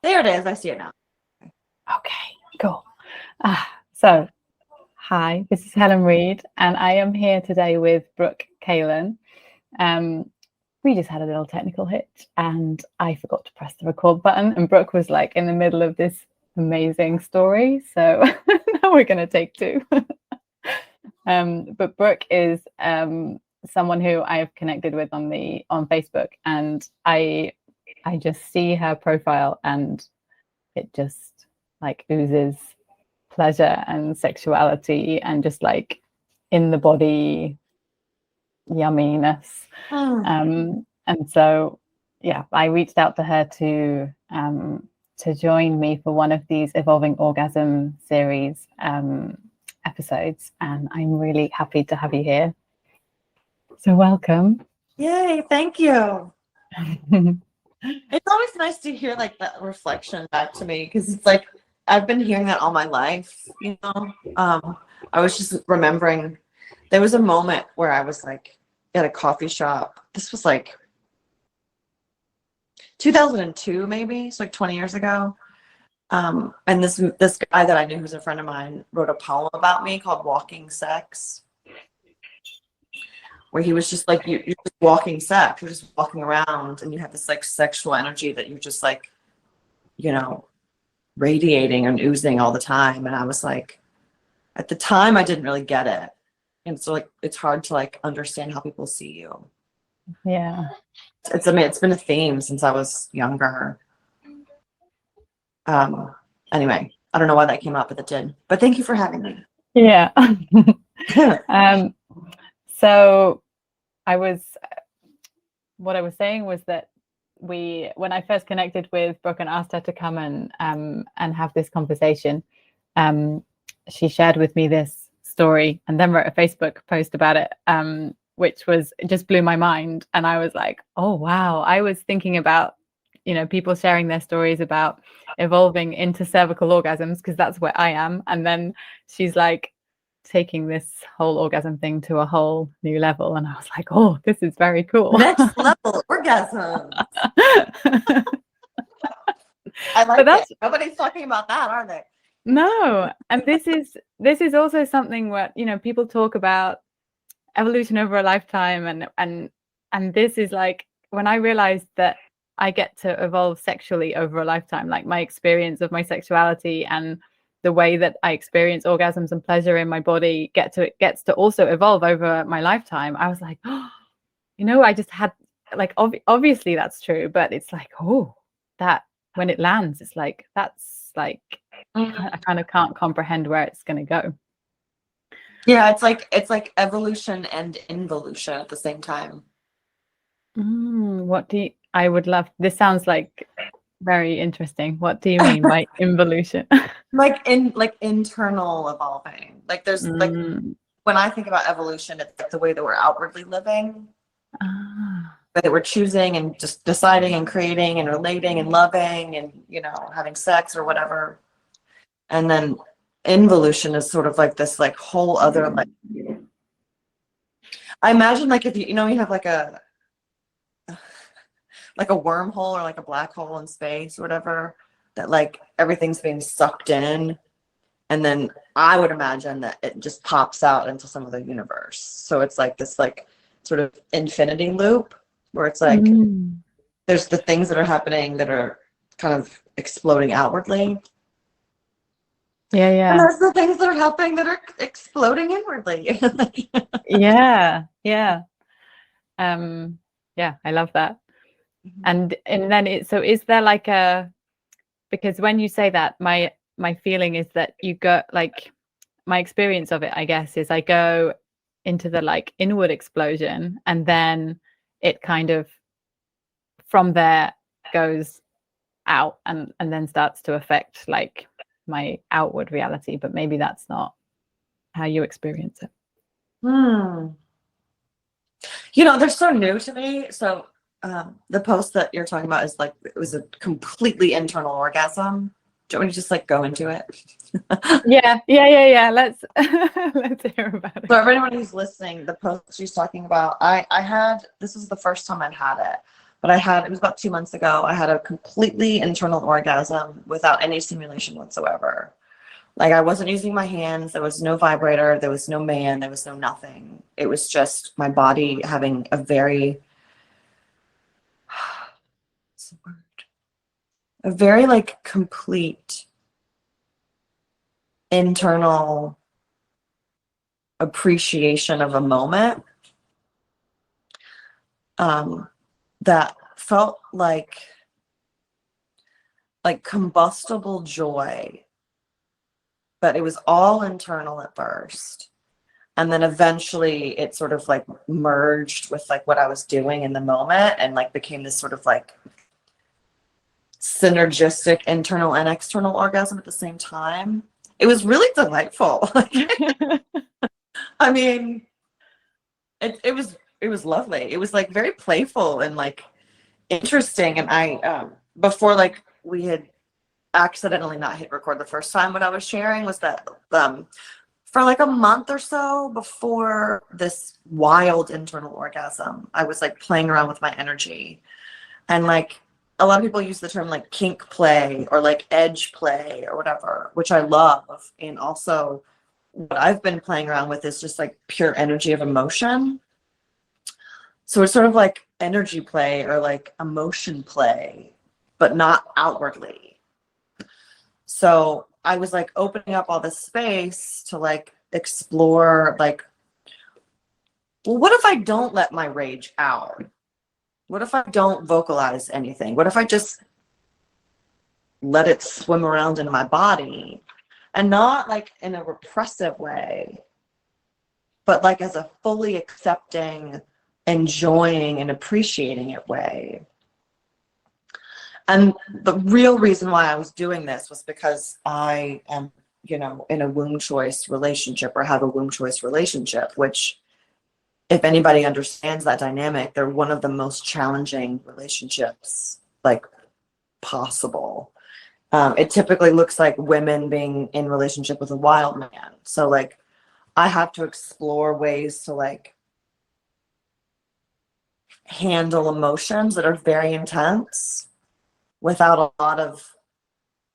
There it is. I see it now. Okay, cool. So, hi, this is Helen Reed, and I am here today with Brooke Kalan. We just had a little technical hitch, and I forgot to press the record button, and Brooke was like in the middle of this amazing story, so now we're going to take two. But Brooke is someone who I have connected with on Facebook, and I just see her profile, and it just like oozes pleasure and sexuality and just like in the body yumminess. And so yeah, I reached out to her to join me for one of these Evolving Orgasm Series episodes, and I'm really happy to have you here. So welcome. Yay, thank you. It's always nice to hear like that reflection back to me, because it's like I've been hearing that all my life, you know. I was just remembering there was a moment where I was like at a coffee shop. This was like 2002 maybe, so like 20 years ago. And this guy that I knew, who's a friend of mine, wrote a poem about me called Walking Sex, where he was just like, you're just walking sex, you're just walking around, and you have this like sexual energy that you're just like, you know, radiating and oozing all the time. And I was like, at the time I didn't really get it, and so like it's hard to like understand how people see you. Yeah, I mean, it's been a theme since I was younger. Anyway, I don't know why that came up, but it did. But thank you for having me. Yeah. So what I was saying was that when I first connected with Brooke and asked her to come and have this conversation, she shared with me this story and then wrote a Facebook post about it, which just blew my mind. And I was like, oh wow, I was thinking about, you know, people sharing their stories about evolving into cervical orgasms, because that's where I am. And then she's like taking this whole orgasm thing to a whole new level, and I was like, oh, this is very cool. Next level orgasm. I like it. Nobody's talking about that, are they? No. And this is also something where, you know, people talk about evolution over a lifetime, and this is like when I realized that I get to evolve sexually over a lifetime, like my experience of my sexuality and the way that I experience orgasms and pleasure in my body gets to also evolve over my lifetime. I was like, oh, you know, I just had like obviously that's true, but it's like, oh, that when it lands, it's like that's like I kind of can't comprehend where it's going to go. Yeah, it's like evolution and involution at the same time. I would love, this sounds like very interesting. What do you mean by involution? like internal evolving. Like there's like when I think about evolution, it's like the way that we're outwardly living, that we're choosing and just deciding and creating and relating and loving and, you know, having sex or whatever. And then involution is sort of like this like whole other like, I imagine like if you know you have like a wormhole or like a black hole in space or whatever, that like everything's being sucked in, and then I would imagine that it just pops out into some of the universe. So it's like this like sort of infinity loop where it's like there's the things that are happening that are kind of exploding outwardly. Yeah. And there's the things that are happening that are exploding inwardly. Yeah. Yeah, I love that. And then is there like because when you say that, my feeling is that you go, like my experience of it, I guess, is I go into the like inward explosion, and then it kind of from there goes out and then starts to affect like my outward reality. But maybe that's not how you experience it. You know, they're so new to me. So the post that you're talking about is like, it was a completely internal orgasm. Do you want me to just like go into it? Yeah. Let's hear about it. So everyone who's listening, the post she's talking about, I had, this was the first time I'd had it. But it was about 2 months ago, I had a completely internal orgasm without any stimulation whatsoever. Like, I wasn't using my hands. There was no vibrator. There was no man. There was no nothing. It was just my body having a very, what's the word? A very like complete internal appreciation of a moment that felt like combustible joy, but it was all internal at first. And then eventually it sort of like merged with like what I was doing in the moment and like became this sort of like synergistic internal and external orgasm at the same time. It was really delightful. I mean, it was lovely. It was like very playful and like interesting. And I before like we had accidentally not hit record the first time, what I was sharing was that for like a month or so before this wild internal orgasm, I was like playing around with my energy. And like a lot of people use the term like kink play or like edge play or whatever, which I love. And also what I've been playing around with is just like pure energy of emotion. So it's sort of like energy play or like emotion play, but not outwardly. So I was like opening up all this space to like explore like, well, what if I don't let my rage out? What if I don't vocalize anything? What if I just let it swim around in my body? And not like in a repressive way, but like as a fully accepting, enjoying, and appreciating it way. And the real reason why I was doing this was because I am, you know, in a womb choice relationship or have a womb choice relationship, which if anybody understands that dynamic, they're one of the most challenging relationships like possible. It typically looks like women being in relationship with a wild man. So like I have to explore ways to like handle emotions that are very intense without a lot of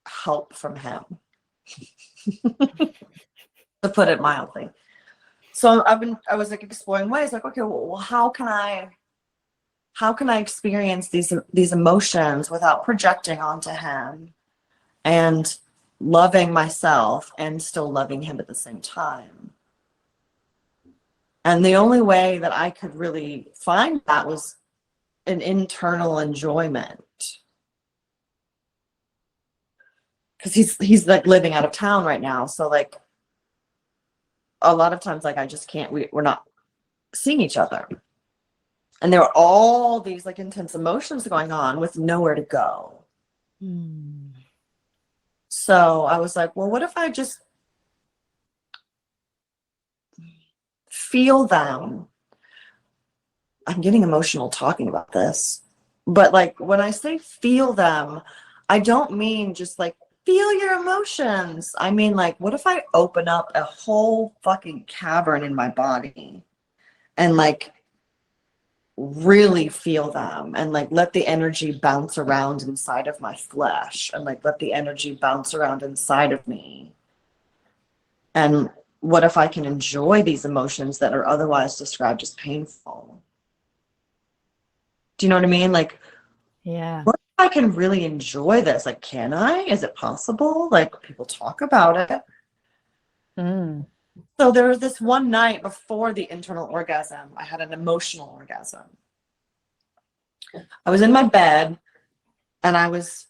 help from him, to put it mildly. So I was like exploring ways like, okay, well, how can I experience these emotions without projecting onto him and loving myself and still loving him at the same time? And the only way that I could really find that was an internal enjoyment. Because he's like living out of town right now. So like a lot of times like I just can't, we're not seeing each other. And there were all these like intense emotions going on with nowhere to go. So I was like, well, what if I just feel them? I'm getting emotional talking about this. But like when I say feel them, I don't mean just like feel your emotions. I mean like, what if I open up a whole fucking cavern in my body and like really feel them and like let the energy bounce around inside of my flesh and like let the energy bounce around inside of me? And what if I can enjoy these emotions that are otherwise described as painful? Do you know what I mean? Like, Yeah. what if I can really enjoy this? Like, can I? Is it possible? Like, people talk about it. So there was this one night before the internal orgasm, I had an emotional orgasm. I was in my bed and I was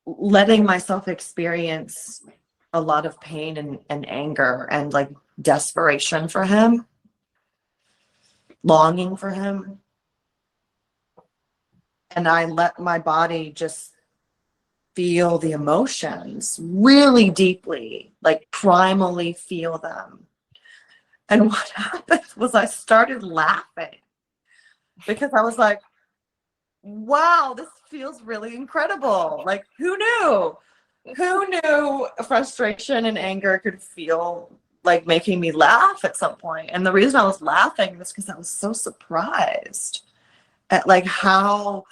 letting myself experience a lot of pain and anger and like desperation for him, longing for him. And I let my body just feel the emotions really deeply, like primally feel them. And what happened was I started laughing because I was like, wow, this feels really incredible. Like, who knew? Who knew frustration and anger could feel like making me laugh at some point? And the reason I was laughing was because I was so surprised at like how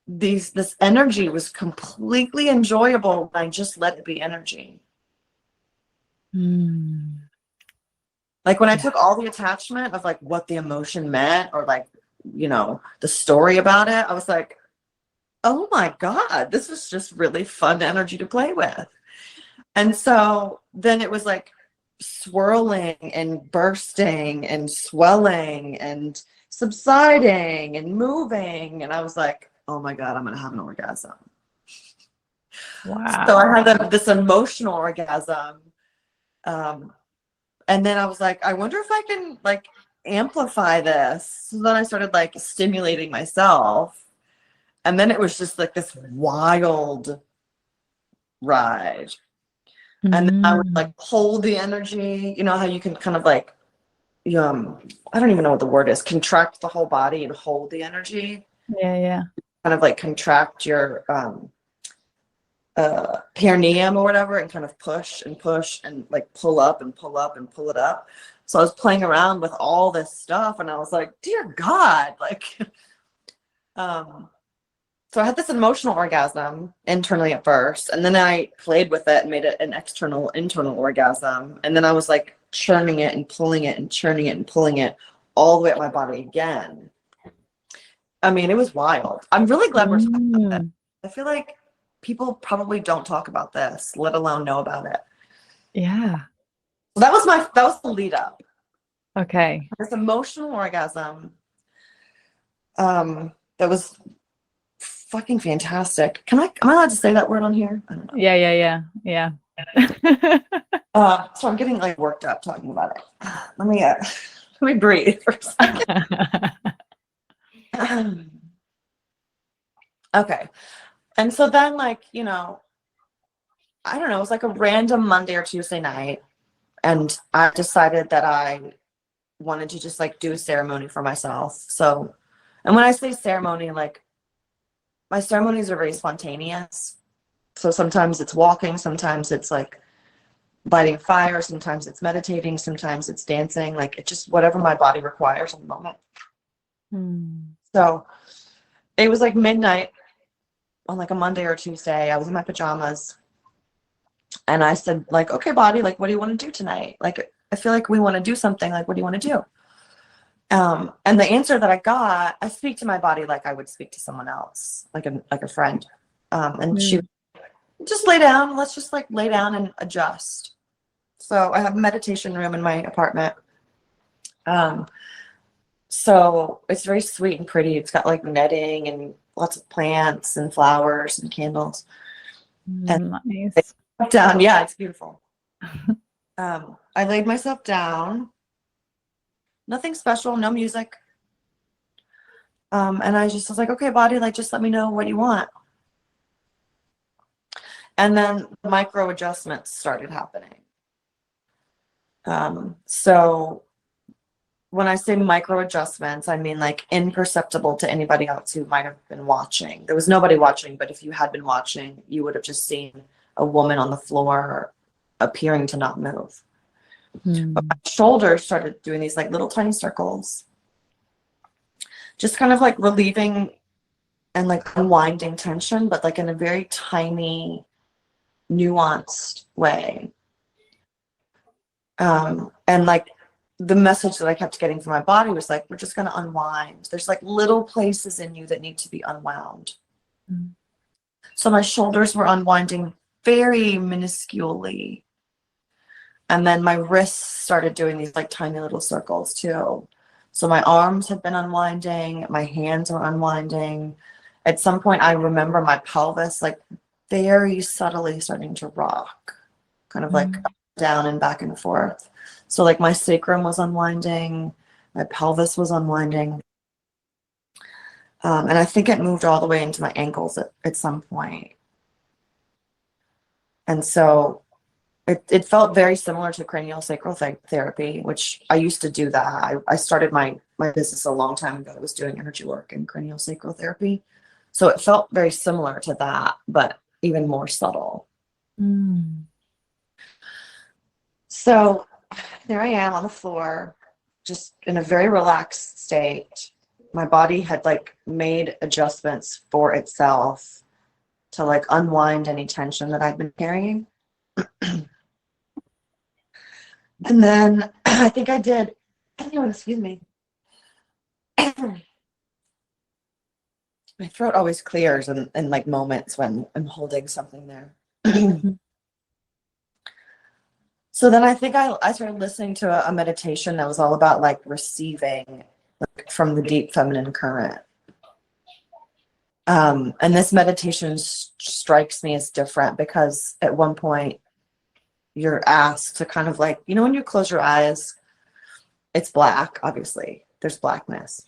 this energy was completely enjoyable when I just let it be energy. Like when I took all the attachment of like what the emotion meant, or like, you know, the story about it, I was like, oh my God, this is just really fun energy to play with. And so then it was like swirling and bursting and swelling and subsiding and moving. And I was like, oh my God, I'm going to have an orgasm. Wow. So I had this emotional orgasm. And then I was like, I wonder if I can like amplify this. So then I started like stimulating myself. And then it was just like this wild ride. And then I would like hold the energy. You know how you can kind of like, I don't even know what the word is, contract the whole body and hold the energy. Yeah. Kind of like contract your perineum or whatever, and kind of push and like pull up and pull up and pull it up. So I was playing around with all this stuff, and I was like, dear God, like, so I had this emotional orgasm internally at first, and then I played with it and made it an internal orgasm. And then I was like churning it and pulling it and churning it and pulling it all the way up my body again. I mean, it was wild. I'm really glad we're talking about that. I feel like people probably don't talk about this, let alone know about it. Yeah. So that was the lead up. Okay. This emotional orgasm. That was fucking fantastic. Am I allowed to say that word on here? I don't know. Yeah. So I'm getting like worked up talking about it. Let me breathe for a second. Okay. And so then, like, you know, I don't know, it was like a random Monday or Tuesday night, and I decided that I wanted to just like do a ceremony for myself. So, and when I say ceremony, like my ceremonies are very spontaneous. So sometimes it's walking, sometimes it's like lighting a fire, sometimes it's meditating, sometimes it's dancing, like it just whatever my body requires in the moment. So it was like midnight on like a Monday or Tuesday. I was in my pajamas, and I said, like, okay, body, like, what do you want to do tonight? Like, I feel like we want to do something. Like, what do you want to do? And the answer that I got, I speak to my body like I would speak to someone else, like a friend. And she just lay down. Let's just like lay down and adjust. So I have a meditation room in my apartment. So it's very sweet and pretty. It's got like netting and lots of plants and flowers and candles. And Nice. down, yeah, it's beautiful. I laid myself down. Nothing special, no music. And I just was like, okay, body, like, just let me know what you want. And then micro adjustments started happening. So when I say micro adjustments, I mean like imperceptible to anybody else who might have been watching. There was nobody watching, but if you had been watching, you would have just seen a woman on the floor appearing to not move. But my shoulders started doing these like little tiny circles, just kind of like relieving and like unwinding tension, but like in a very tiny, nuanced way. And like the message that I kept getting from my body was like, we're just going to unwind. There's like little places in you that need to be unwound. So my shoulders were unwinding very minusculely. And then my wrists started doing these like tiny little circles too. So my arms had been unwinding, my hands were unwinding. At some point, I remember my pelvis like very subtly starting to rock, kind of like up, down and back and forth. So like my sacrum was unwinding, my pelvis was unwinding. And I think it moved all the way into my ankles at some point. And so it felt very similar to cranial sacral therapy, which I used to do that. I started my business a long time ago. I was doing energy work and cranial sacral therapy. So it felt very similar to that, but even more subtle. So there I am on the floor, just in a very relaxed state. my body had like made adjustments for itself to like unwind any tension that I'd been carrying. And then I think I did, excuse me. My throat always clears in like moments when I'm holding something there. So then I think I started listening to a meditation that was all about like receiving like, from the deep feminine current. And this meditation strikes me as different because at one point you're asked to kind of like, you know, when you close your eyes, it's black, obviously. There's blackness.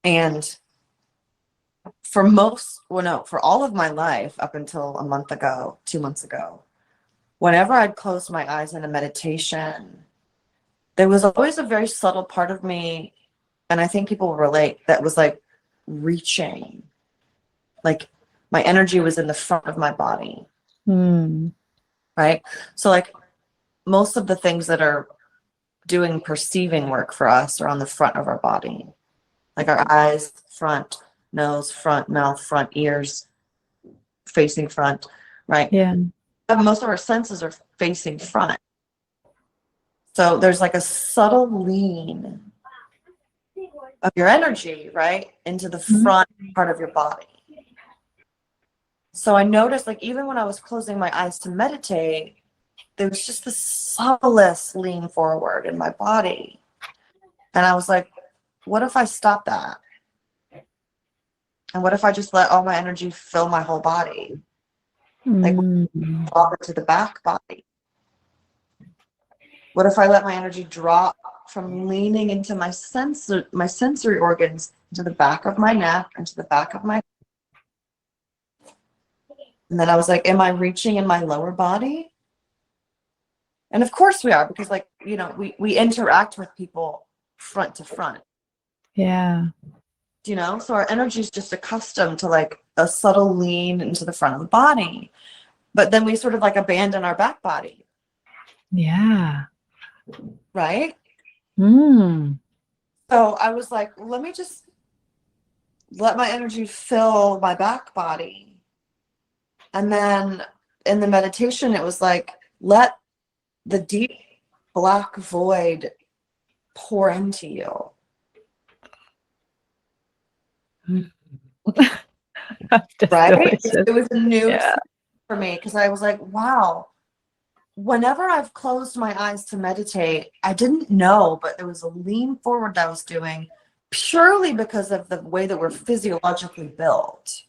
And for all of my life up until a month ago, 2 months ago, whenever I'd close my eyes in a meditation, there was always a very subtle part of me, and I think people will relate, that was like reaching. Like my energy was in the front of my body. Right? So like most of the things that are doing perceiving work for us are on the front of our body. Like our eyes, front, nose, front, mouth, front, ears, facing front, right? Yeah. Most of our senses are facing front. So there's like a subtle lean of your energy, right, into the front part of your body. So I noticed, like, even when I was closing my eyes to meditate, there was just the subtlest lean forward in my body. And I was like, what if I stop that? And what if I just let all my energy fill my whole body? Like, drop it to the back body. What if I let my energy drop from leaning into my sensory organs into the back of my neck, into the back of my... And then I was like, am I reaching in my lower body? And of course we are, because like, you know, we interact with people front to front. Yeah. You know, so our energy is just accustomed to like a subtle lean into the front of the body. But then we sort of like abandon our back body. Yeah. Right? So I was like, let me just let my energy fill my back body. And then in the meditation, it was like, let the deep black void pour into you. Right? It was a new experience for me, because I was like, wow, whenever I've closed my eyes to meditate, I didn't know, but there was a lean forward that I was doing purely because of the way that we're physiologically built.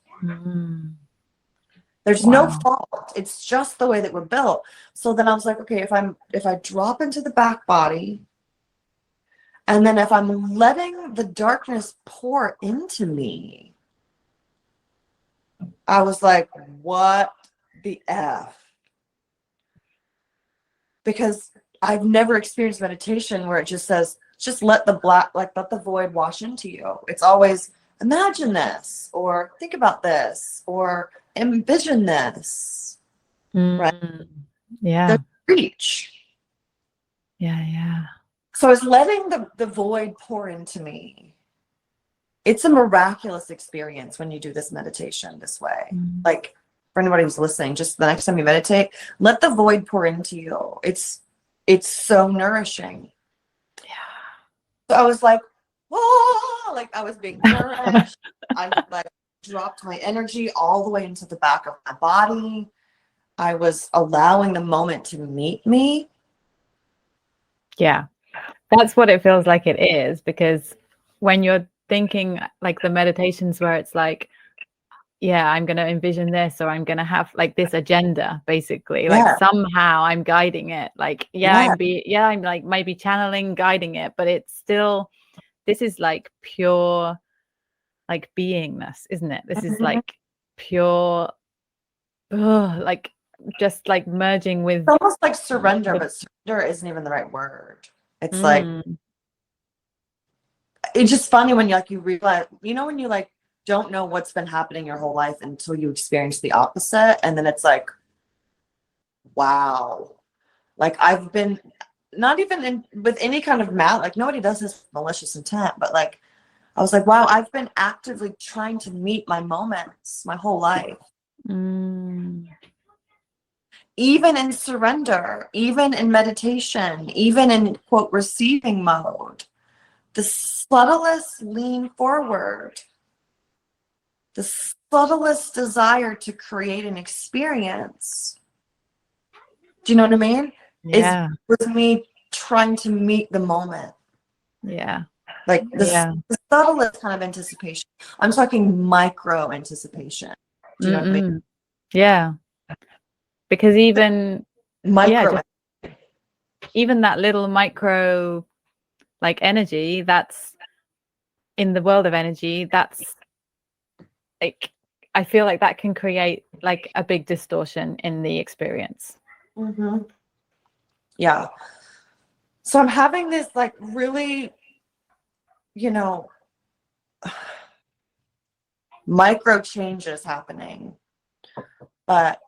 There's no fault. It's just the way that we're built. So then I was like, okay, if I drop into the back body, and then if I'm letting the darkness pour into me, I was like, what the F? Because I've never experienced meditation where it just says, just let the void wash into you. It's always imagine this, or think about this, or envision this. Right? Yeah. There's reach. Yeah. So I was letting the void pour into me. It's a miraculous experience when you do this meditation this way. Like, for anybody who's listening, just the next time you meditate, let the void pour into you. It's so nourishing. Yeah. So I was like, whoa, like I was being nourished. I like dropped my energy all the way into the back of my body. I was allowing the moment to meet me. Yeah. That's what it feels like it is, because when you're thinking like the meditations where it's like, yeah, I'm going to envision this, or I'm going to have like this agenda, basically, like somehow I'm guiding it. Like, I'm like maybe channeling, guiding it, but it's still, this is like pure, like beingness, isn't it? This is like pure, like just like merging with. It's almost like surrender, but surrender isn't even the right word. It's like, it's just funny when you realize, you know, when you like don't know what's been happening your whole life until you experience the opposite, and then it's like, wow, like I've been not even with any kind of like nobody does this with malicious intent, but like I was like, wow, I've been actively trying to meet my moments my whole life. Even in surrender, even in meditation, even in quote receiving mode, the subtlest lean forward, the subtlest desire to create an experience. Do you know what I mean? Yeah. Was me trying to meet the moment. Yeah. Like the subtlest kind of anticipation. I'm talking micro anticipation. Do you know what I mean? Yeah. Because even even that little micro like energy, that's in the world of energy, that's like, I feel like that can create like a big distortion in the experience. Yeah. So I'm having this like really, micro changes happening, but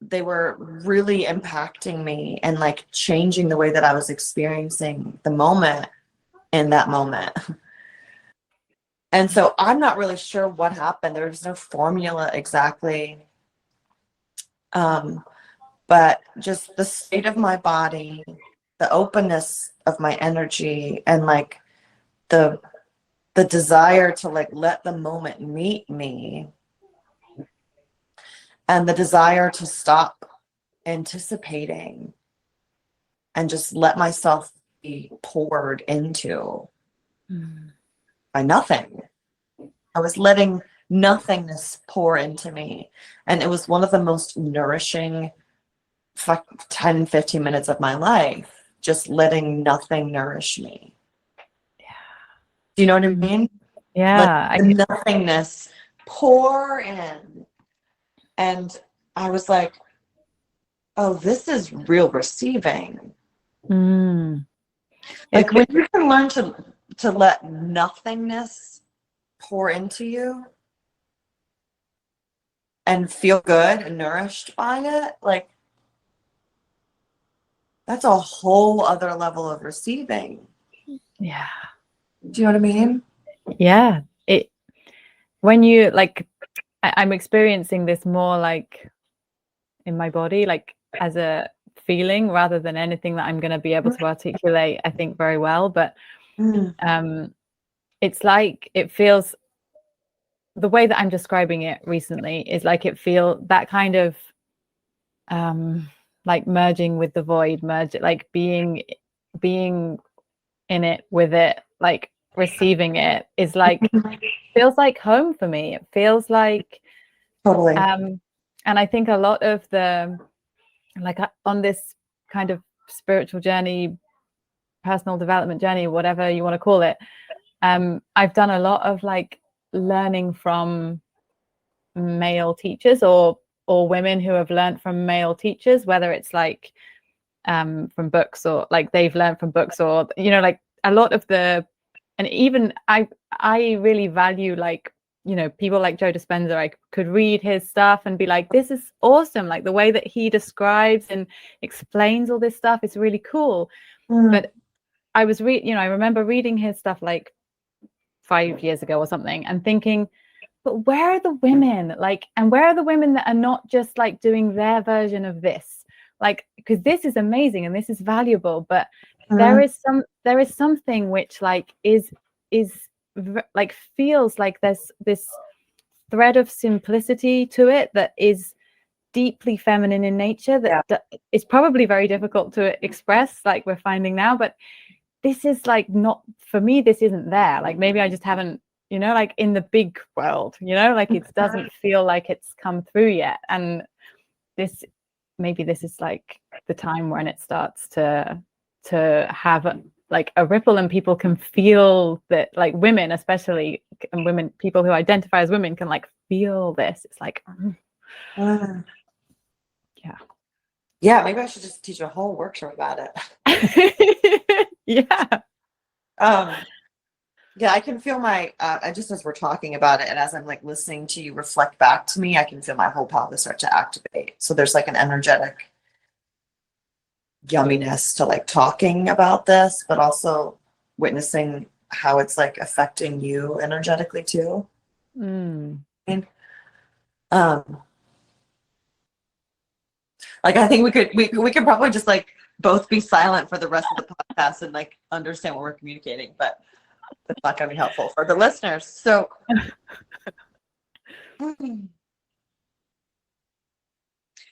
they were really impacting me and like changing the way that I was experiencing the moment in that moment. And so I'm not really sure what happened. There's no formula exactly. But just the state of my body, the openness of my energy, and like the desire to like let the moment meet me, and the desire to stop anticipating and just let myself be poured into by nothing. I was letting nothingness pour into me. And it was one of the most nourishing 10, 15 minutes of my life, just letting nothing nourish me. Yeah. Do you know what I mean? Yeah. Let the nothingness pour in. And I was like, oh, this is real receiving. Like when you can learn to let nothingness pour into you and feel good and nourished by it, like that's a whole other level of receiving. Yeah. Do you know what I mean? Yeah. When you like, I'm experiencing this more like in my body, like as a feeling rather than anything that I'm going to be able to articulate, I think, very well. But it's like, it feels, the way that I'm describing it recently is like it feel that kind of like merging with the void, like being in it with it, like receiving it is like feels like home for me. It feels like Totally. And I think a lot of the like on this kind of spiritual journey, personal development journey, whatever you want to call it, I've done a lot of like learning from male teachers or women who have learned from male teachers, whether it's like from books or like they've learned from books, or like a lot of the, and even I really value like people like Joe Dispenza. I could read his stuff and be like, this is awesome, like the way that he describes and explains all this stuff is really cool. But I was I remember reading his stuff like 5 years ago or something and thinking, but where are the women, like, and where are the women that are not just like doing their version of this, like, because this is amazing and this is valuable, but there is something which like is like feels like there's this thread of simplicity to it that is deeply feminine in nature that is probably very difficult to express, like we're finding now. But this is like, not for me, this isn't there. Like maybe I just haven't, like in the big world, like it doesn't feel like it's come through yet. And maybe this is like the time when it starts to have like a ripple, and people can feel that, like women especially, and people who identify as women can like feel this. It's like yeah, maybe I should just teach a whole workshop about it. Yeah, I can feel my just as we're talking about it, and as I'm like listening to you reflect back to me, I can feel my whole pelvis start to activate. So there's like an energetic yumminess to like talking about this, but also witnessing how it's like affecting you energetically too. And, um, like I think we could probably just like both be silent for the rest of the podcast and like understand what we're communicating, but that's not going to be helpful for the listeners. So,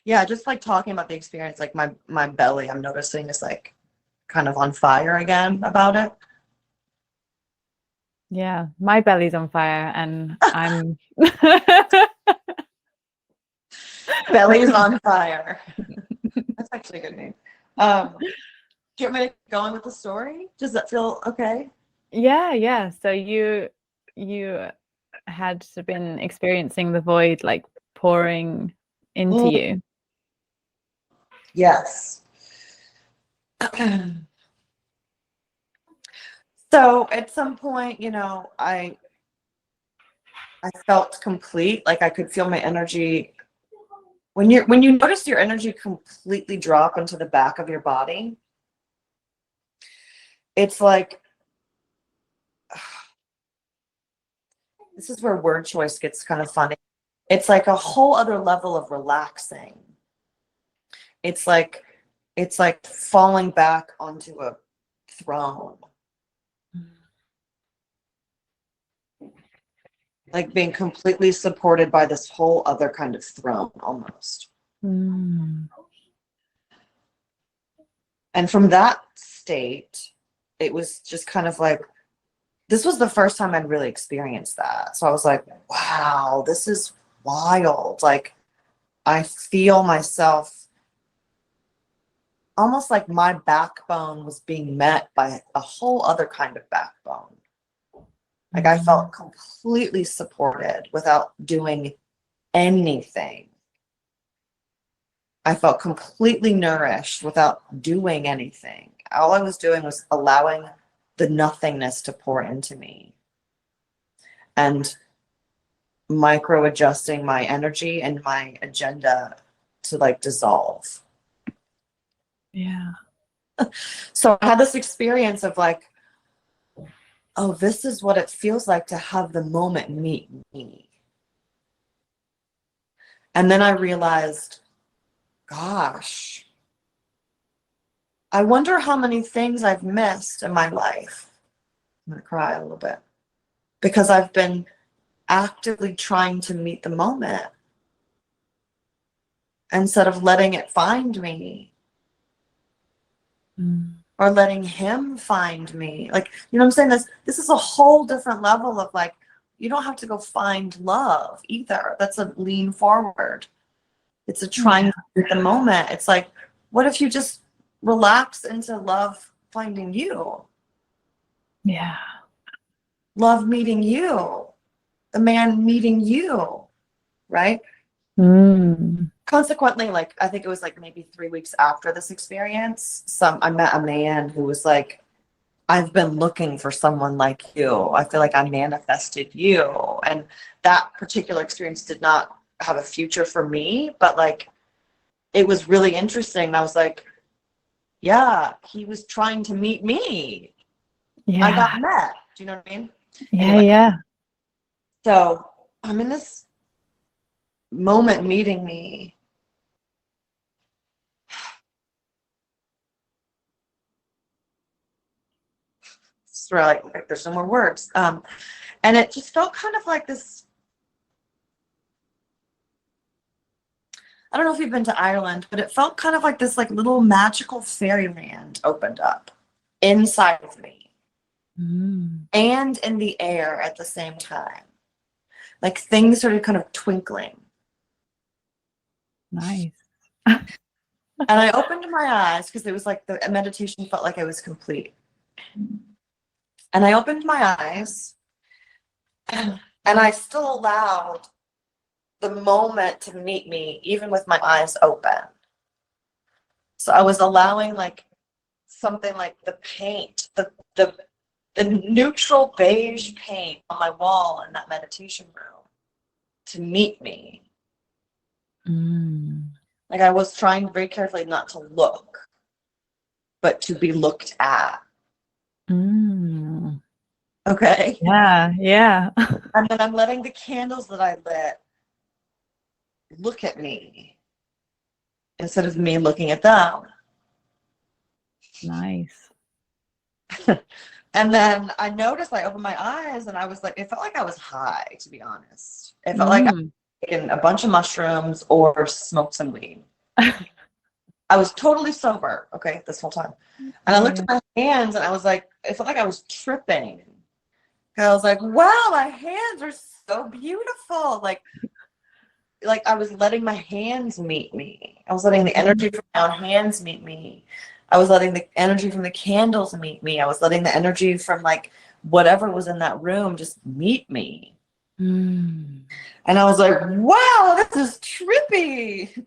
yeah, just like talking about the experience, like my belly, I'm noticing is like kind of on fire again about it. Yeah, my belly's on fire and I'm Belly's on fire. That's actually a good name. Do you want me to go on with the story? Does that feel okay? yeah. So you had been experiencing the void like pouring into you. Yes. So at some point, I felt complete. Like I could feel my energy. When you notice your energy completely drop into the back of your body, it's like this is where word choice gets kind of funny. It's like a whole other level of relaxing. It's like falling back onto a throne. Like being completely supported by this whole other kind of throne almost. And from that state, it was just kind of like, this was the first time I'd really experienced that. So I was like, wow, this is wild. Like I feel myself almost like my backbone was being met by a whole other kind of backbone. Like I felt completely supported without doing anything. I felt completely nourished without doing anything. All I was doing was allowing the nothingness to pour into me and micro adjusting my energy and my agenda to like dissolve. Yeah. So I had this experience of like, oh, this is what it feels like to have the moment meet me. And then I realized, gosh, I wonder how many things I've missed in my life. I'm going to cry a little bit because I've been actively trying to meet the moment instead of letting it find me or letting him find me. Like, you know what I'm saying? This is a whole different level of like, you don't have to go find love either. That's a lean forward. It's a trying to meet the moment. It's like, what if you just relax into love finding you? Yeah. Love meeting you. The man meeting you, right? Consequently, like I think it was like maybe 3 weeks after this experience, I met a man who was like, I've been looking for someone like you. I feel like I manifested you. And that particular experience did not have a future for me, but like it was really interesting. I was like, yeah, he was trying to meet me. Yeah. I got met. Do you know what I mean? Yeah, Anyway, yeah. so I'm in this moment meeting me. It's really like there's no more words. And it just felt kind of like this. I don't know if you've been to Ireland, but it felt kind of like this like little magical fairyland opened up inside of me and in the air at the same time. Like things started kind of twinkling. Nice. And I opened my eyes because it was like the meditation felt like it was complete. And I opened my eyes and I still allowed the moment to meet me, even with my eyes open. So I was allowing like something like the paint, the neutral beige paint on my wall in that meditation room to meet me. Like I was trying very carefully not to look. but to be looked at. Mm. Okay. Yeah, yeah. And then I'm letting the candles that I lit look at me instead of me looking at them. Nice. And then I noticed I opened my eyes and I was like, it felt like I was high, to be honest. It felt like I was taking a bunch of mushrooms or smoked some weed. I was totally sober, okay, this whole time. And I looked at my hands and I was like, it felt like I was tripping. And I was like, wow, my hands are so beautiful. Like I was letting my hands meet me. I was letting the energy from my own hands meet me. I was letting the energy from the candles meet me. I was letting the energy from like whatever was in that room just meet me. Mm. And I was like, wow, this is trippy.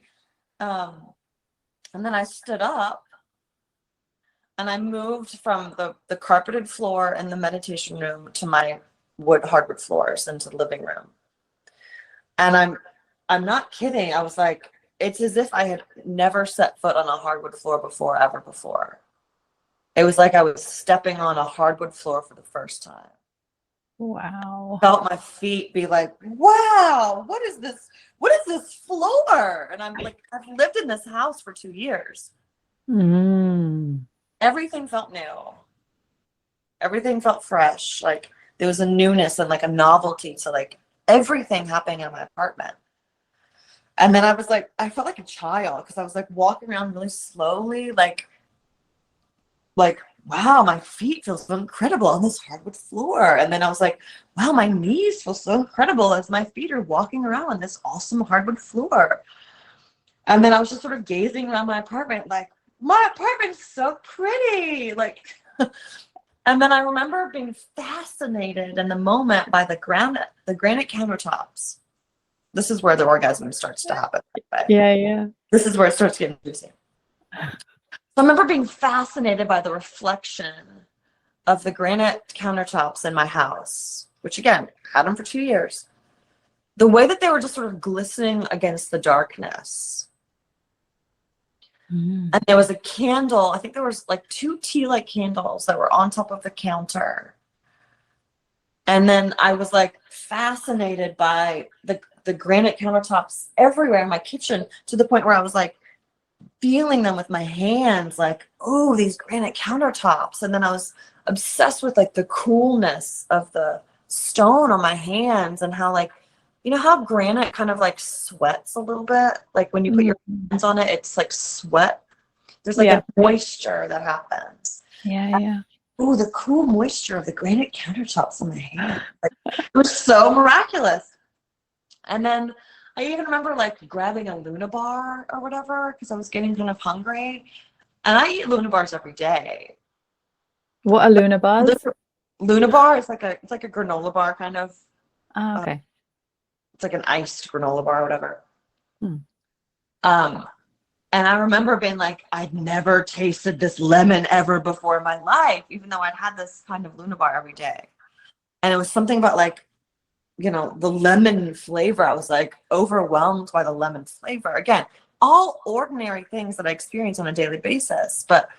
And then I stood up and I moved from the carpeted floor in the meditation room to my hardwood floors into the living room. And I'm not kidding. I was like, it's as if I had never set foot on a hardwood floor before, ever before. It was like I was stepping on a hardwood floor for the first time. Wow. Felt my feet be like, wow, what is this? What is this floor? And I'm like, I've lived in this house for 2 years. Mm. Everything felt new. Everything felt fresh. Like there was a newness and like a novelty to like everything happening in my apartment. And then I was like, I felt like a child because I was like walking around really slowly, like, wow, my feet feel so incredible on this hardwood floor. And then I was like, wow, my knees feel so incredible as my feet are walking around on this awesome hardwood floor. And then I was just sort of gazing around my apartment, like, my apartment's so pretty. Like, and then I remember being fascinated in the moment by the granite countertops. This is where the orgasm starts to happen. Yeah, yeah. This is where it starts getting juicy. So I remember being fascinated by the reflection of the granite countertops in my house, which again, had them for 2 years. The way that they were just sort of glistening against the darkness. Mm. And there was a candle, I think there was like 2 tea light candles that were on top of the counter. And then I was like fascinated by the granite countertops everywhere in my kitchen to the point where I was like feeling them with my hands, like, oh, these granite countertops. And then I was obsessed with like the coolness of the stone on my hands and how like, you know how granite kind of like sweats a little bit? Like when you put your hands on it, it's like sweat. There's like a moisture that happens. Yeah, yeah. Oh, the cool moisture of the granite countertops on my hands. Like, it was so miraculous. And then I even remember like grabbing a Luna bar or whatever because I was getting kind of hungry. And I eat Luna bars every day. What are Luna bars? Luna bar is like a granola bar kind of. Oh, okay. It's like an iced granola bar or whatever. Hmm. And I remember being like, I'd never tasted this lemon ever before in my life, even though I'd had this kind of Luna bar every day. And it was something about like, you know, the lemon flavor. I was like overwhelmed by the lemon flavor. Again, all ordinary things that I experience on a daily basis, but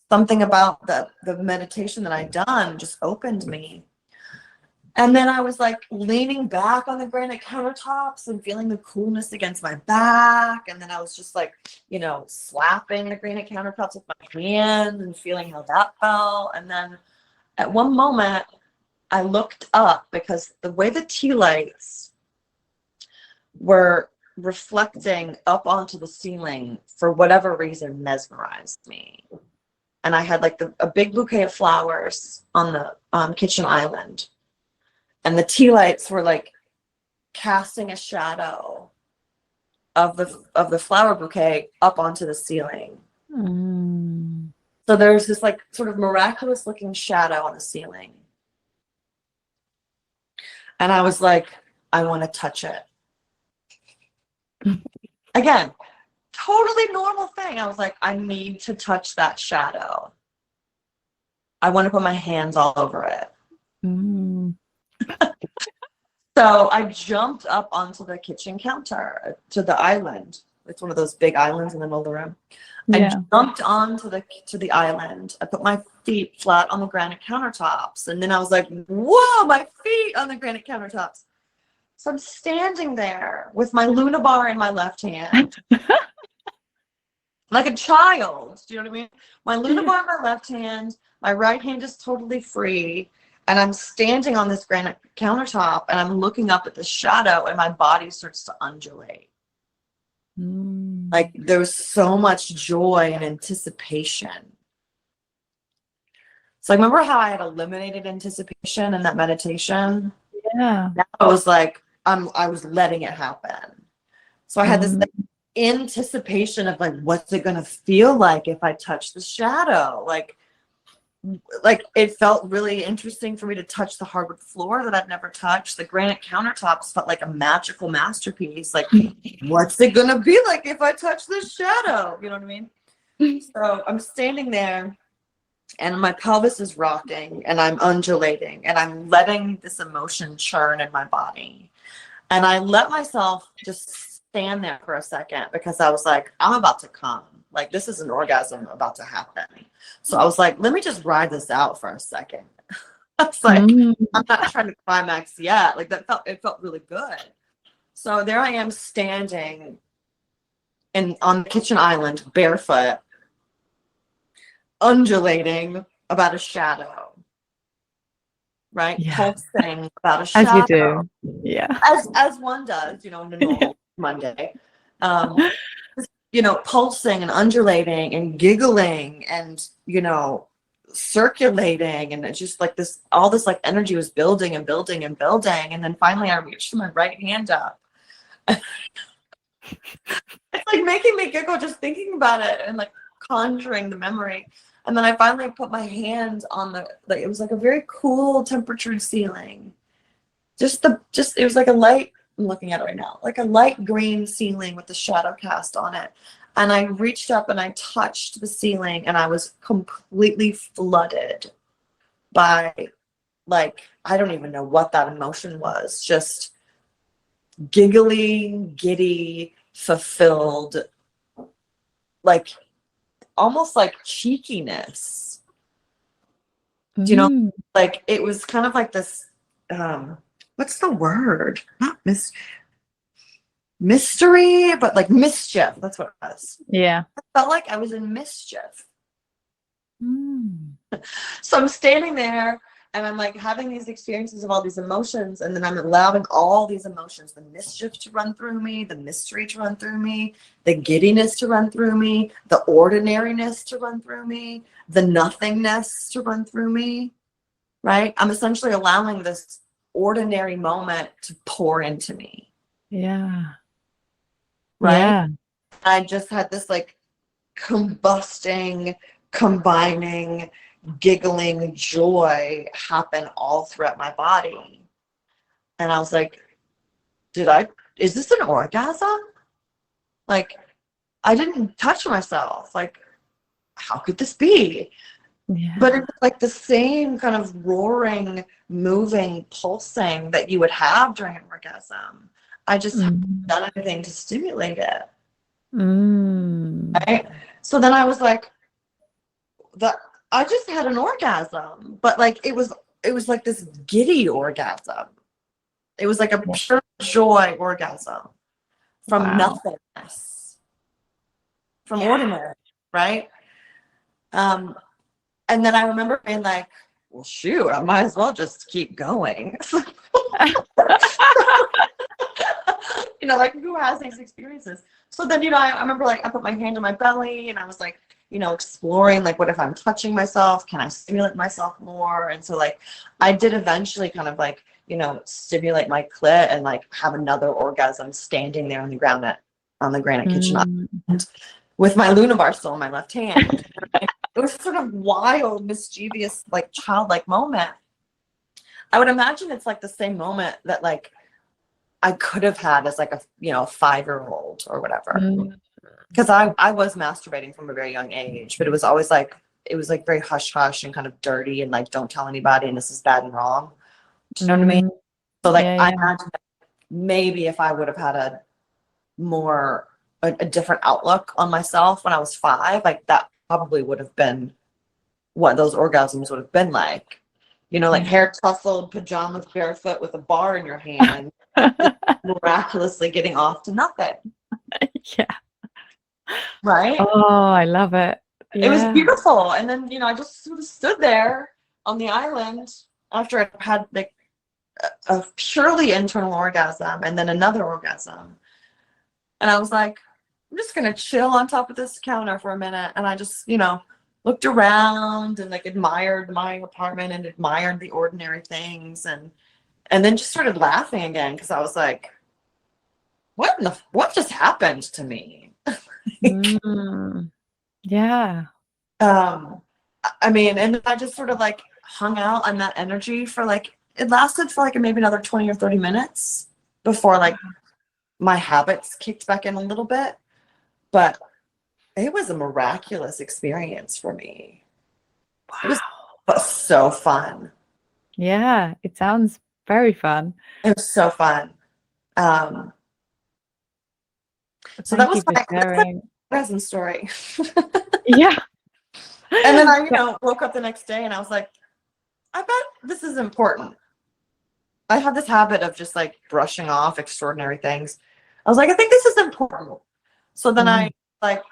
something about the meditation that I'd done just opened me. And then I was like leaning back on the granite countertops and feeling the coolness against my back. And then I was just like, you know, slapping the granite countertops with my hands and feeling how that felt. And then at one moment, I looked up because the way the tea lights were reflecting up onto the ceiling for whatever reason mesmerized me. And I had like a big bouquet of flowers on the kitchen island. And the tea lights were like casting a shadow of the flower bouquet up onto the ceiling. Mm. So there's this like sort of miraculous looking shadow on the ceiling. And I was like, I want to touch it. Again, totally normal thing. I was like, I need to touch that shadow. I want to put my hands all over it. Mm. So I jumped up onto the kitchen counter to the island It's one of those big islands in the middle of the room. Yeah. I jumped onto the island. I put my feet flat on the granite countertops. And then I was like, whoa, my feet on the granite countertops. So I'm standing there with my Luna bar in my left hand, like a child. Do you know what I mean? My Luna bar in my left hand, my right hand is totally free. And I'm standing on this granite countertop and I'm looking up at the shadow and my body starts to undulate. Like there was so much joy and anticipation. So I remember how I had eliminated anticipation in that meditation. Yeah. Now I was like, I was letting it happen. So I had this anticipation of like, what's it gonna feel like if I touch the shadow? Like it felt really interesting for me to touch the hardwood floor that I've never touched. The granite countertops felt like a magical masterpiece. Like, what's it gonna be like if I touch this shadow? You know what I mean? So I'm standing there and my pelvis is rocking and I'm undulating and I'm letting this emotion churn in my body. And I let myself just stand there for a second because I was like, I'm about to come. Like, this is an orgasm about to happen. So I was like, let me just ride this out for a second. I was like, I'm not trying to climax yet. Like it felt really good. So there I am standing on the kitchen island, barefoot, undulating about a shadow. Right? Yeah. Pulsing about a shadow. As you do. Yeah. As one does, on a normal Monday. Pulsing and undulating and giggling and, circulating. And it's just like all this like energy was building and building and building. And then finally I reached my right hand up. It's like making me giggle just thinking about it and like conjuring the memory. And then I finally put my hand on it was like a very cool temperatured ceiling. It was like a light, I'm looking at it right now, like a light green ceiling with the shadow cast on it. And I reached up and I touched the ceiling and I was completely flooded by, like, I don't even know what that emotion was. Just giggly, giddy, fulfilled, like almost like cheekiness. Do you know? Like it was kind of like this, what's the word? Not mystery, but like mischief. That's what it was. Yeah. I felt like I was in mischief. So I'm standing there and I'm like having these experiences of all these emotions, and then I'm allowing all these emotions, the mischief to run through me, the mystery to run through me, the giddiness to run through me, the ordinariness to run through me, the nothingness to run through me, right? I'm essentially allowing this ordinary moment to pour into me. Yeah. Right? Yeah. I just had this like combusting, combining, giggling joy happen all throughout my body. And I was like, is this an orgasm? Like, I didn't touch myself. Like, how could this be? Yeah. But it's like the same kind of roaring, moving, pulsing that you would have during an orgasm. I just haven't done anything to stimulate it. Right? So then I was like, I just had an orgasm, but like it was like this giddy orgasm. It was like a pure joy orgasm from nothingness, from ordinary, right? And then I remember being like, well, shoot, I might as well just keep going. Like who has these experiences? So then, I remember like I put my hand on my belly and I was like, exploring like, what if I'm touching myself? Can I stimulate myself more? And so like I did eventually kind of like, stimulate my clit and like have another orgasm standing there on the granite kitchen island with my Luna bar still in my left hand. It was sort of wild, mischievous, like childlike moment. I would imagine it's like the same moment that like I could have had as like a 5-year-old or whatever, because I was masturbating from a very young age, but it was always like very hush hush and kind of dirty and like don't tell anybody and this is bad and wrong. Do you know what I mean? So like I imagine that maybe if I would have had a more a different outlook on myself when I was 5, like that probably would have been what those orgasms would have been like. You know, like hair tousled, pajamas, barefoot with a bar in your hand, just miraculously getting off to nothing. Yeah. Right? Oh, I love it. It was Yeah. beautiful. And then, you know, I just sort of stood there on the island after I had like a purely internal orgasm and then another orgasm. And I was like, I'm just gonna chill on top of this counter for a minute. And I just, you know, looked around and like admired my apartment and admired the ordinary things and then just started laughing again because I was like, what just happened to me? Yeah. I mean, and I just sort of like hung out on that energy for like it lasted for like maybe another 20 or 30 minutes before like my habits kicked back in a little bit. But it was a miraculous experience for me. Wow. It was so fun. Yeah, it sounds very fun. It was so fun. So that Thank you was for my sharing. present story. Yeah. And then I, you know, woke up the next day and I was like, I bet this is important. I have this habit of just like brushing off extraordinary things. I was like, I think this is important. So then I like,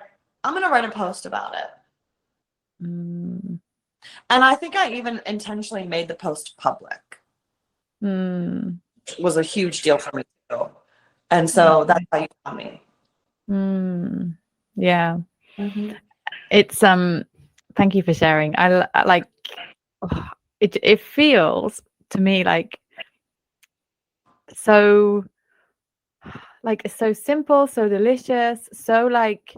I'm gonna write a post about it. And I think I even intentionally made the post public. It was a huge deal for me too. And so that's how you found me. Yeah. It's thank you for sharing. I like it feels to me like so it's so simple, so delicious, so like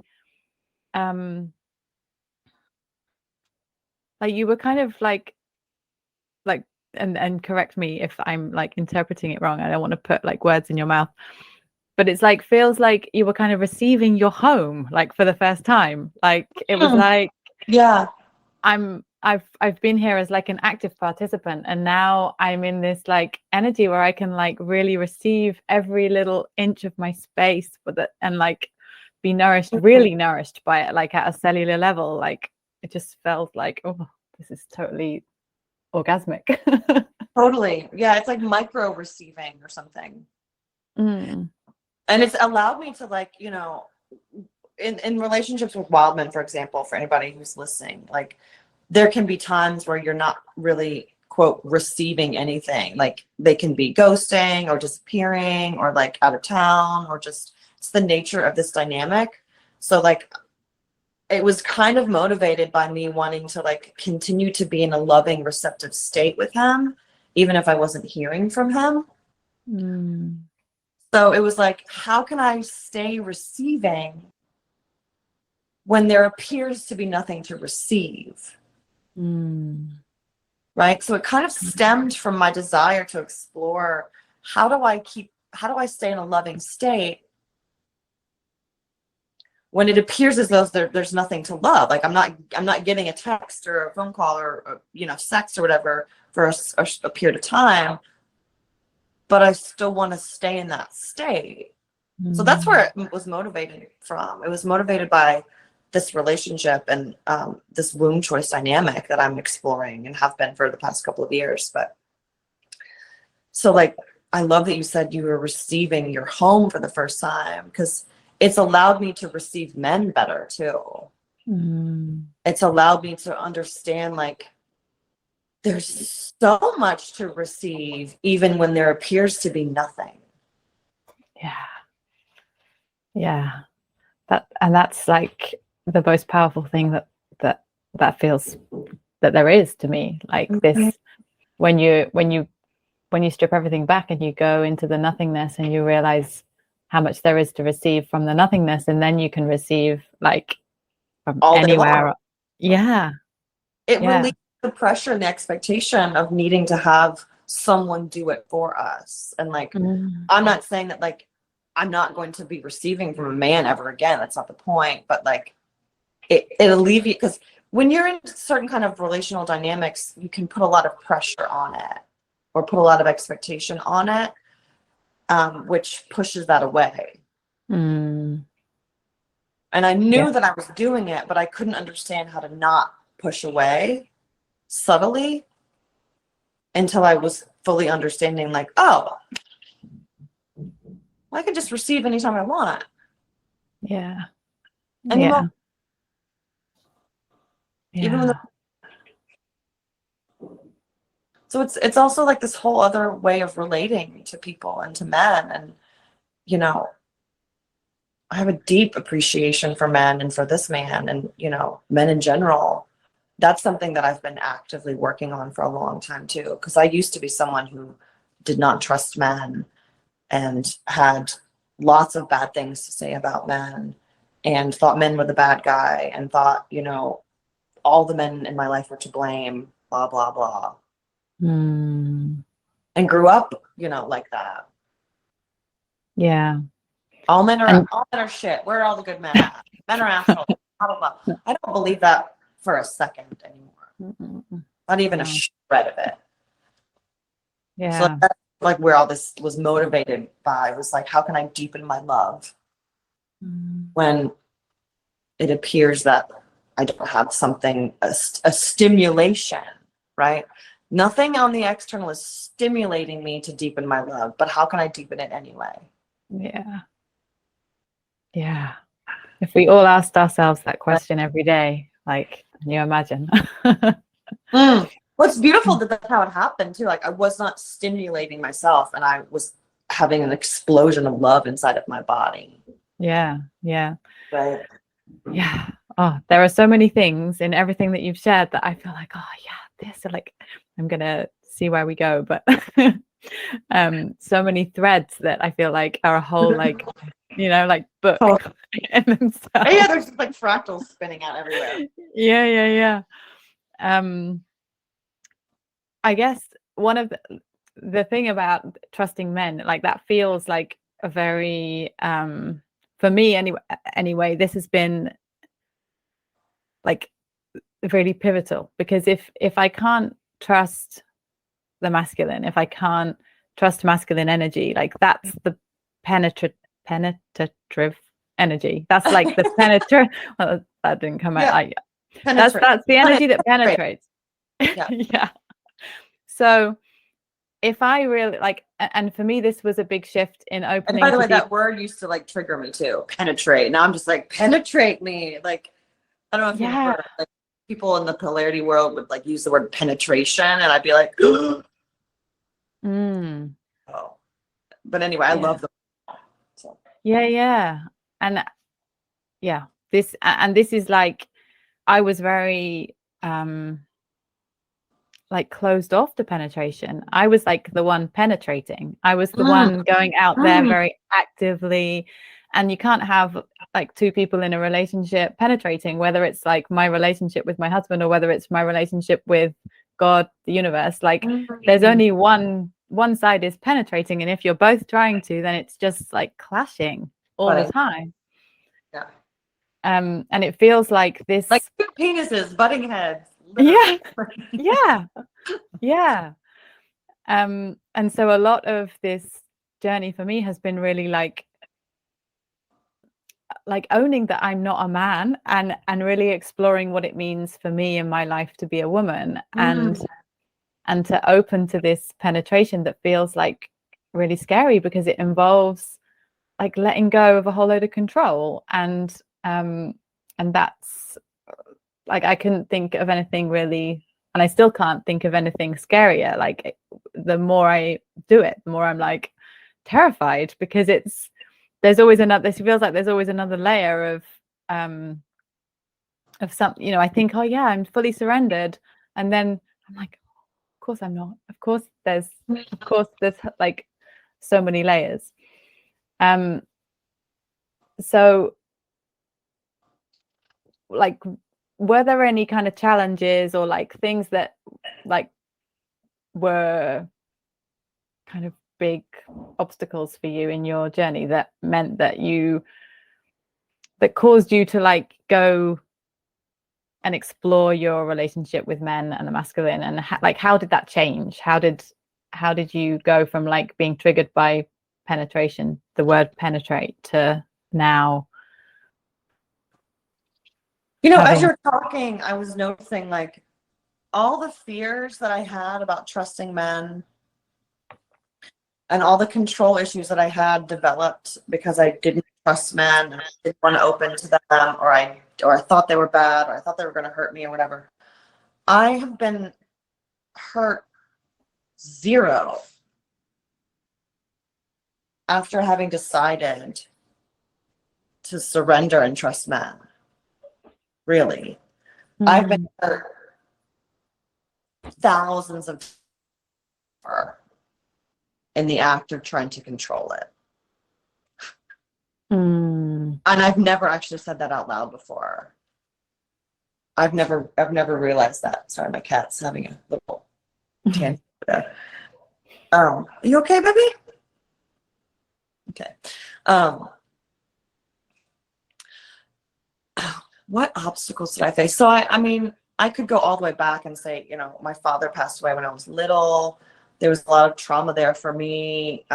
you were kind of like and correct me if I'm like interpreting it wrong. I don't want to put like words in your mouth, but it's like feels like you were kind of receiving your home like for the first time. Like it was like, yeah, I've been here as like an active participant, and now I'm in this like energy where I can like really receive every little inch of my space with it and like be nourished, really nourished by it, like at a cellular level. Like it just felt like, oh, this is totally orgasmic. totally. Yeah, it's like micro receiving or something. And it's allowed me to like, you know, in relationships with wild men, for example, for anybody who's listening, like there can be times where you're not really quote receiving anything. Like they can be ghosting or disappearing or like out of town or just it's the nature of this dynamic. So like it was kind of motivated by me wanting to like continue to be in a loving, receptive state with him, even if I wasn't hearing from him. So it was like, how can I stay receiving when there appears to be nothing to receive? Right. So it kind of stemmed from my desire to explore how do I stay in a loving state when it appears as though there's nothing to love. Like I'm not getting a text or a phone call or you know, sex or whatever for a period of time, but I still want to stay in that state. So that's where it was motivated from. It was motivated by this relationship and this womb choice dynamic that I'm exploring and have been for the past couple of years. But so like, I love that you said you were receiving your home for the first time, because it's allowed me to receive men better too. It's allowed me to understand like there's so much to receive even when there appears to be nothing. Yeah. That's like the most powerful thing that feels that there is to me. Like this, when you strip everything back and you go into the nothingness and you realize how much there is to receive from the nothingness, and then you can receive like from All day anywhere. long. It relieves the pressure and the expectation of needing to have someone do it for us. And like, I'm not saying that like I'm not going to be receiving from a man ever again. That's not the point. But like it alleviates, because when you're in certain kind of relational dynamics, you can put a lot of pressure on it or put a lot of expectation on it, which pushes that away. And I knew that I was doing it, but I couldn't understand how to not push away subtly until I was fully understanding, like, oh, I can just receive anytime I want. Yeah. And you won't, Yeah. even when so it's also like this whole other way of relating to people and to men. And, you know, I have a deep appreciation for men and for this man and, you know, men in general. That's something that I've been actively working on for a long time too. Because I used to be someone who did not trust men and had lots of bad things to say about men and thought men were the bad guy and thought, you know, all the men in my life were to blame, blah, blah, blah. Mm. And grew up, you know, like that. Yeah. All men are shit. Where are all the good men at? Men are assholes. Blah, blah, blah. I don't believe that for a second anymore. Not even a shred of it. Yeah. So that's like where all this was motivated by, was like, how can I deepen my love when it appears that I don't have something, a stimulation, right? Nothing on the external is stimulating me to deepen my love, but how can I deepen it anyway? Yeah. Yeah. If we all asked ourselves that question every day, like, can you imagine? What's beautiful that that's how it happened too. Like I was not stimulating myself and I was having an explosion of love inside of my body. Yeah. Yeah. Right. Yeah. Oh, there are so many things in everything that you've shared that I feel like, oh yeah, this, like, I'm gonna see where we go. But so many threads that I feel like are a whole, like, you know, like book in themselves. Yeah, there's just like fractals spinning out everywhere. Yeah. I guess one of the thing about trusting men, like, that feels like a very for me anyway, this has been like really pivotal, because if I can't trust the masculine, if I can't trust masculine energy, like that's the penetrative energy, that's like the well, that didn't come out. That's the energy that penetrates. Yeah. So if I really like, and for me this was a big shift in opening. And by the way, that word used to like trigger me too, penetrate. Now I'm just like, penetrate me. Like, I don't know if you've ever, like, people in the polarity world would like use the word penetration and I'd be like, oh. But anyway, I love them. So. Yeah. And this is like, I was very like closed off to penetration. I was like the one penetrating. I was the one going out there very actively. And you can't have like two people in a relationship penetrating, whether it's like my relationship with my husband or whether it's my relationship with God, the universe. Like there's only one side is penetrating, and if you're both trying to, then it's just like clashing all the time. Yeah. And it feels like this, like two penises butting heads. Literally. Yeah. And so a lot of this journey for me has been really like owning that I'm not a man, and really exploring what it means for me in my life to be a woman, and to open to this penetration that feels like really scary, because it involves like letting go of a whole load of control. And that's like, I couldn't think of anything really, and I still can't think of anything scarier. Like the more I do it, the more I'm like terrified, because there's always another, it feels like there's always another layer of some, you know, I think, oh yeah, I'm fully surrendered, and then I'm like, of course I'm not. Of course there's like so many layers. So like, were there any kind of challenges or like things that like were kind of big obstacles for you in your journey that meant that caused you to like go and explore your relationship with men and the masculine? And how did that change? How did you go from like being triggered by penetration, the word penetrate, to now You know, as having you're talking, I was noticing like all the fears that I had about trusting men and all the control issues that I had developed because I didn't trust men and I didn't want to open to them, or I thought they were bad, or I thought they were going to hurt me or whatever. I have been hurt zero after having decided to surrender and trust men. Really. I've been hurt thousands of times in the act of trying to control it. And I've never actually said that out loud before. I've never realized that. Sorry, my cat's having a little tantrum there. Are you okay, baby? Okay. What obstacles did I face? So I mean, I could go all the way back and say, you know, my father passed away when I was little. There was a lot of trauma there for me.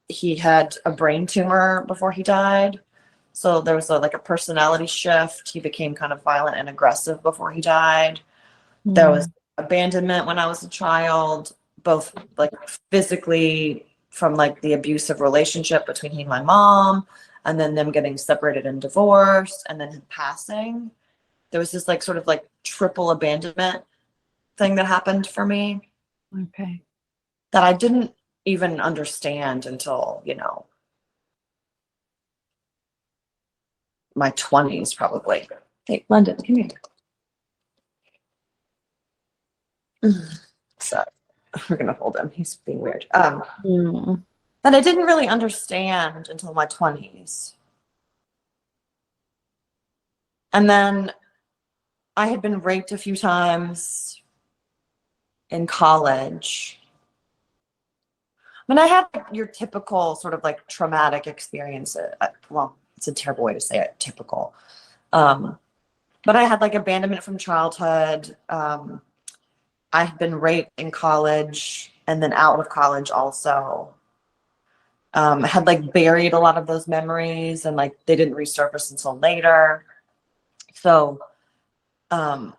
He had a brain tumor before he died. So there was like a personality shift. He became kind of violent and aggressive before he died. There was abandonment when I was a child, both like physically from like the abusive relationship between he and my mom, and then them getting separated and divorced, and then him passing. There was this like sort of like triple abandonment thing that happened for me. Okay. That I didn't even understand until, you know, my 20s probably. Hey, London, come here. So we're gonna hold him. He's being weird. But I didn't really understand until my 20s. And then I had been raped a few times in college. I mean, I had your typical sort of like traumatic experience. Well, it's a terrible way to say it, typical. But I had like abandonment from childhood. I had been raped in college and then out of college also. Had like buried a lot of those memories and like they didn't resurface until later. So, and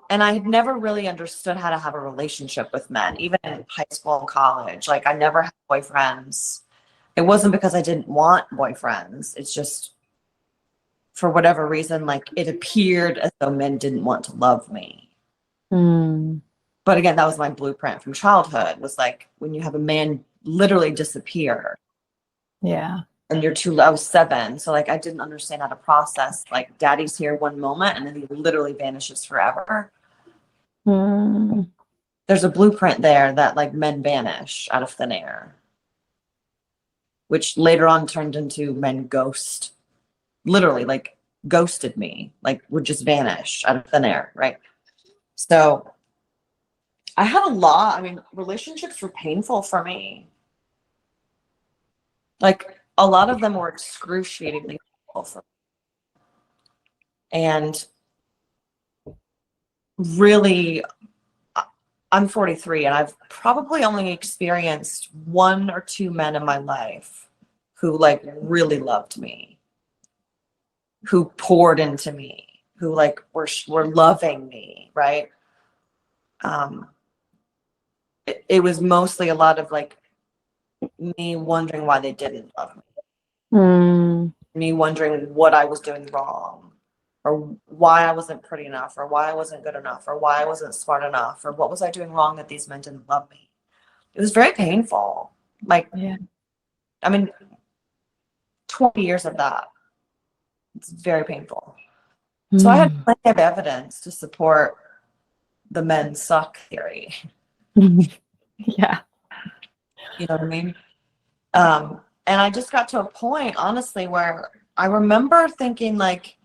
I had never really understood how to have a relationship with men, even in high school and college. Like I never had boyfriends. It wasn't because I didn't want boyfriends. It's just for whatever reason, like it appeared as though men didn't want to love me. But again, that was my blueprint from childhood, was like when you have a man literally disappear. Yeah. And I was 7. So like I didn't understand how to process like daddy's here one moment and then he literally vanishes forever. There's a blueprint there that like men vanish out of thin air, which later on turned into men ghost, literally like ghosted me, like would just vanish out of thin air, right? So I had a lot. I mean, relationships were painful for me. Like a lot of them were excruciatingly painful for me. And really, I'm 43 and I've probably only experienced 1 or 2 men in my life who like really loved me, who poured into me, who like were loving me, right? It was mostly a lot of like me wondering why they didn't love me. Me wondering what I was doing wrong, or why I wasn't pretty enough, or why I wasn't good enough, or why I wasn't smart enough, or what was I doing wrong that these men didn't love me. It was very painful. Like, Yeah. I mean, 20 years of that. It's very painful. So I had plenty of evidence to support the men suck theory. Yeah. You know what I mean? And I just got to a point, honestly, where I remember thinking like,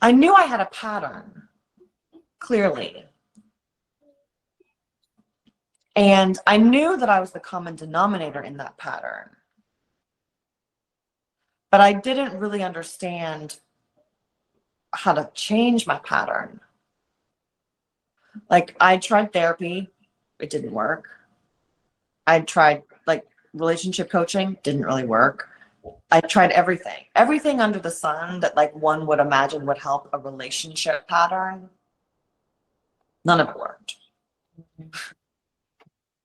I knew I had a pattern, clearly. And I knew that I was the common denominator in that pattern. But I didn't really understand how to change my pattern. Like I tried therapy, it didn't work. I tried like relationship coaching, didn't really work. I tried everything under the sun that like one would imagine would help a relationship pattern. None of it worked.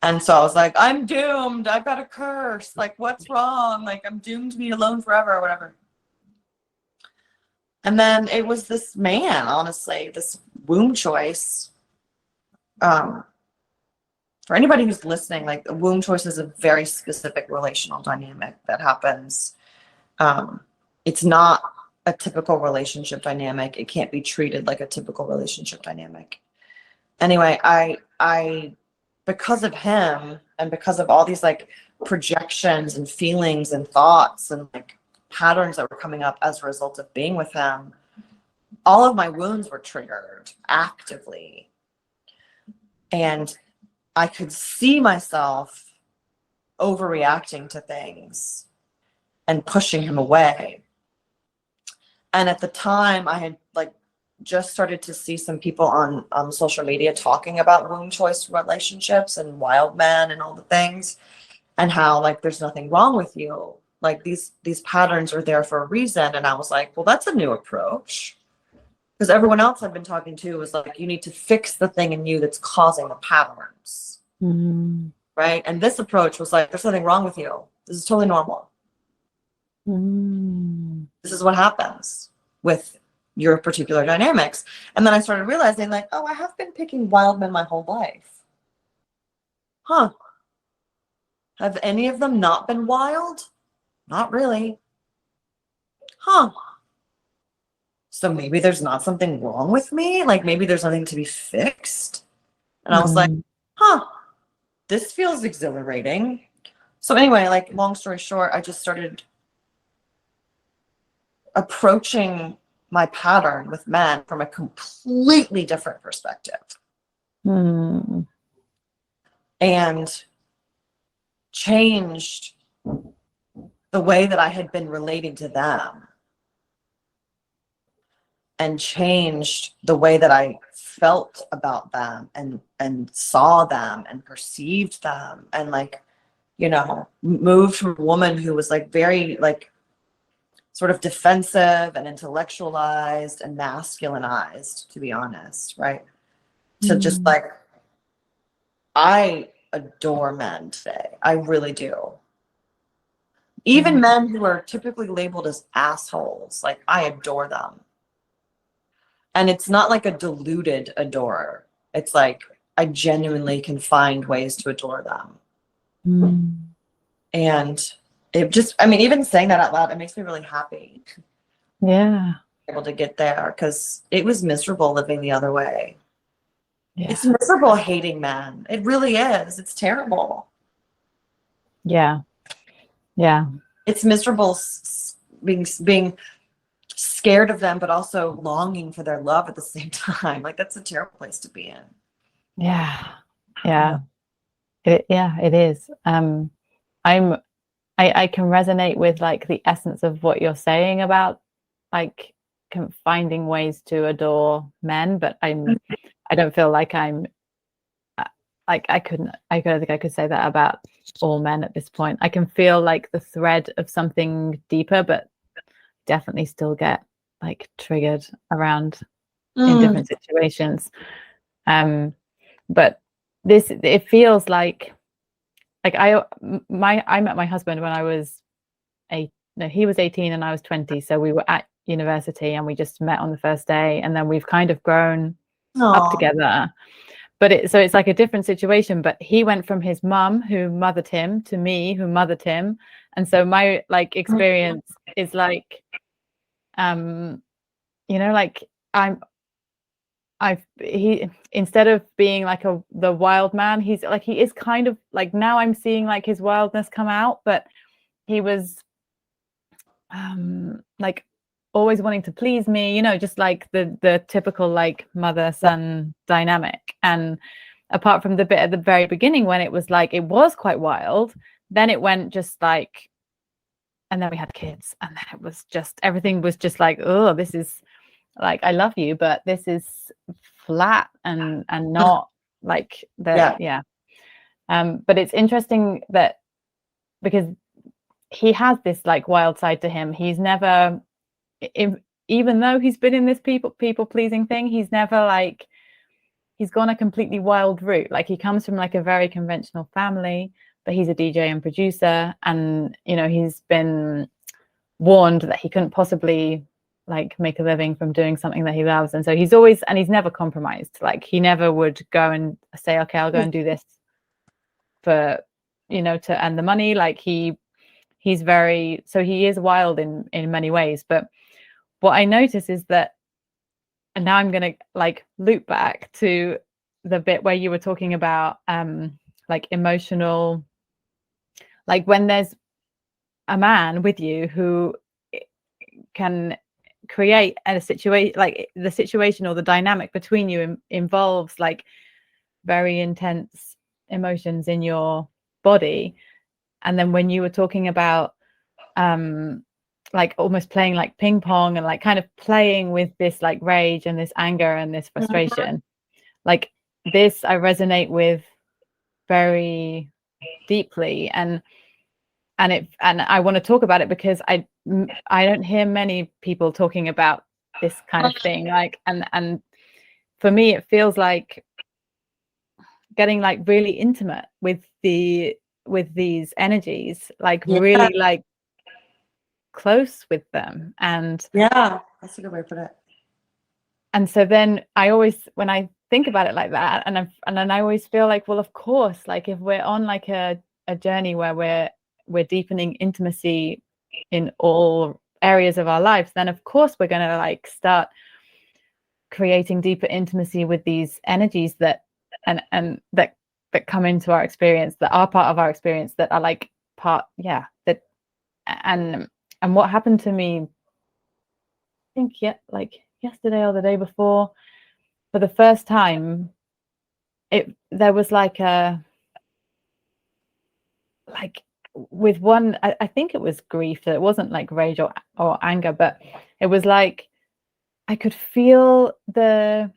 And so I was like, I'm doomed. I've got a curse. Like, what's wrong? Like, I'm doomed to be alone forever or whatever. And then it was this man, honestly, this womb choice. For anybody who's listening, like, the womb choice is a very specific relational dynamic that happens. It's not a typical relationship dynamic. It can't be treated like a typical relationship dynamic. Anyway, I because of him and because of all these like projections and feelings and thoughts and like patterns that were coming up as a result of being with him, all of my wounds were triggered actively. And I could see myself overreacting to things and pushing him away. And at the time, I had like just started to see some people on social media talking about womb choice relationships and wild men and all the things, and how like there's nothing wrong with you. Like these patterns are there for a reason. And I was like, well, that's a new approach. Because everyone else I've been talking to was like, you need to fix the thing in you that's causing the patterns. Mm. Right. And this approach was like, there's nothing wrong with you. This is totally normal. Mm. This is what happens with your particular dynamics. And then I started realizing like, oh, I have been picking wild men my whole life. Huh. Have any of them not been wild? Not really. Huh. So maybe there's not something wrong with me. Like maybe there's nothing to be fixed. And I was like, huh, this feels exhilarating. So anyway, like long story short, I just started approaching my pattern with men from a completely different perspective. Mm. And changed the way that I had been relating to them. And changed the way that I felt about them and saw them and perceived them. And like, you know, moved from a woman who was like very like sort of defensive and intellectualized and masculinized, to be honest, right? To just like, I adore men today. I really do. Even men who are typically labeled as assholes, like I adore them. And it's not like a diluted adorer. It's like I genuinely can find ways to adore them. Mm. And it just, I mean, even saying that out loud, it makes me really happy. Yeah. Able to get there because it was miserable living the other way. Yeah. It's miserable hating men. It really is. It's terrible. Yeah. Yeah. It's miserable being scared of them, but also longing for their love at the same time. Like that's a terrible place to be in. Yeah. Yeah. It is. I can resonate with like the essence of what you're saying about like finding ways to adore men, but I don't feel like I'm like I don't think I could say that about all men at this point. I can feel like the thread of something deeper, but definitely still get like triggered around in different situations. But it feels like I met my husband when I was he was 18 and I was 20, so we were at university and we just met on the first day, and then we've kind of grown up together. But it's like a different situation. But he went from his mum who mothered him to me who mothered him, and so my like experience is like, you know, like he, instead of being like the wild man, he's like, he is kind of like, now I'm seeing like his wildness come out, but he was like always wanting to please me, you know, just like the typical like mother son dynamic. And apart from the bit at the very beginning when it was like, it was quite wild, then it went just like, and then we had kids, and then it was just, everything was just like, oh, this is like, I love you, but this is flat and not like that. Yeah. But it's interesting that because he has this like wild side to him. He's never, even though he's been in this people pleasing thing, he's never like, he's gone a completely wild route. Like he comes from like a very conventional family, but he's a DJ and producer, and you know, he's been warned that he couldn't possibly like make a living from doing something that he loves, and so he's always, and he's never compromised. Like he never would go and say, okay, I'll go and do this for, you know, to earn the money. Like he's very, so he is wild in many ways. But what I notice is that, and now I'm gonna like loop back to the bit where you were talking about like emotional, like when there's a man with you who can create a situation, like the situation or the dynamic between you involves like very intense emotions in your body. And then when you were talking about like almost playing like ping pong and like kind of playing with this like rage and this anger and this frustration, like this I resonate with very deeply, and I want to talk about it because I don't hear many people talking about this kind of thing, like, and for me it feels like getting like really intimate with these energies, like really like close with them. And yeah, that's a good way to put it. And so then I always, when I think about it like that, and then I always feel like, well, of course, like if we're on like a journey where we're deepening intimacy in all areas of our lives, then of course we're going to like start creating deeper intimacy with these energies that and that come into our experience, that are part of our experience, that are like part, yeah, that and what happened to me, I think, like yesterday or the day before, for the first time, there was like a, like with one, I think it was grief. It wasn't like rage or anger, but it was like I could feel like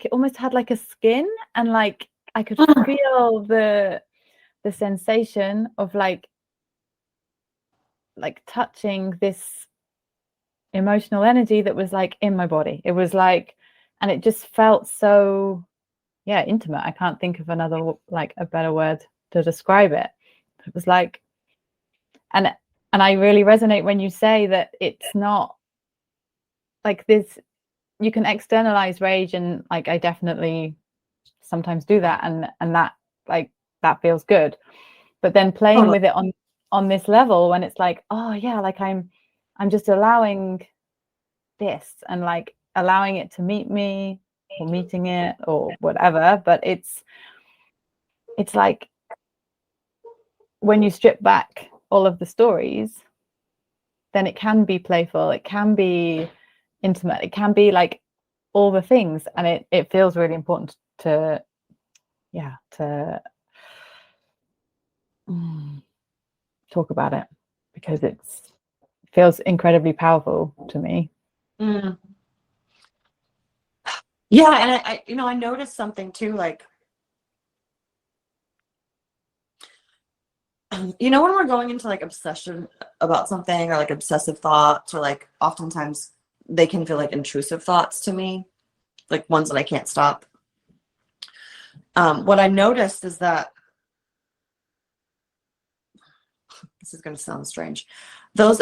it almost had like a skin, and like I could feel the sensation of like touching this emotional energy that was like in my body. It was like, and it just felt so, yeah, intimate. I can't think of another, like a better word to describe it. It was like, and I really resonate when you say that it's not like this, you can externalize rage, and like I definitely sometimes do that, and that, like, that feels good. But then playing with it on this level, when it's like, oh yeah, like I'm just allowing this, and like allowing it to meet me, or meeting it, or whatever. But it's like when you strip back all of the stories, then it can be playful, it can be intimate, it can be like all the things, and it feels really important to talk about it, because it feels incredibly powerful to me. Yeah, and I noticed something too, like, when we're going into like obsession about something, or like obsessive thoughts, or like oftentimes they can feel like intrusive thoughts to me, like ones that I can't stop. What I noticed is that, this is going to sound strange, those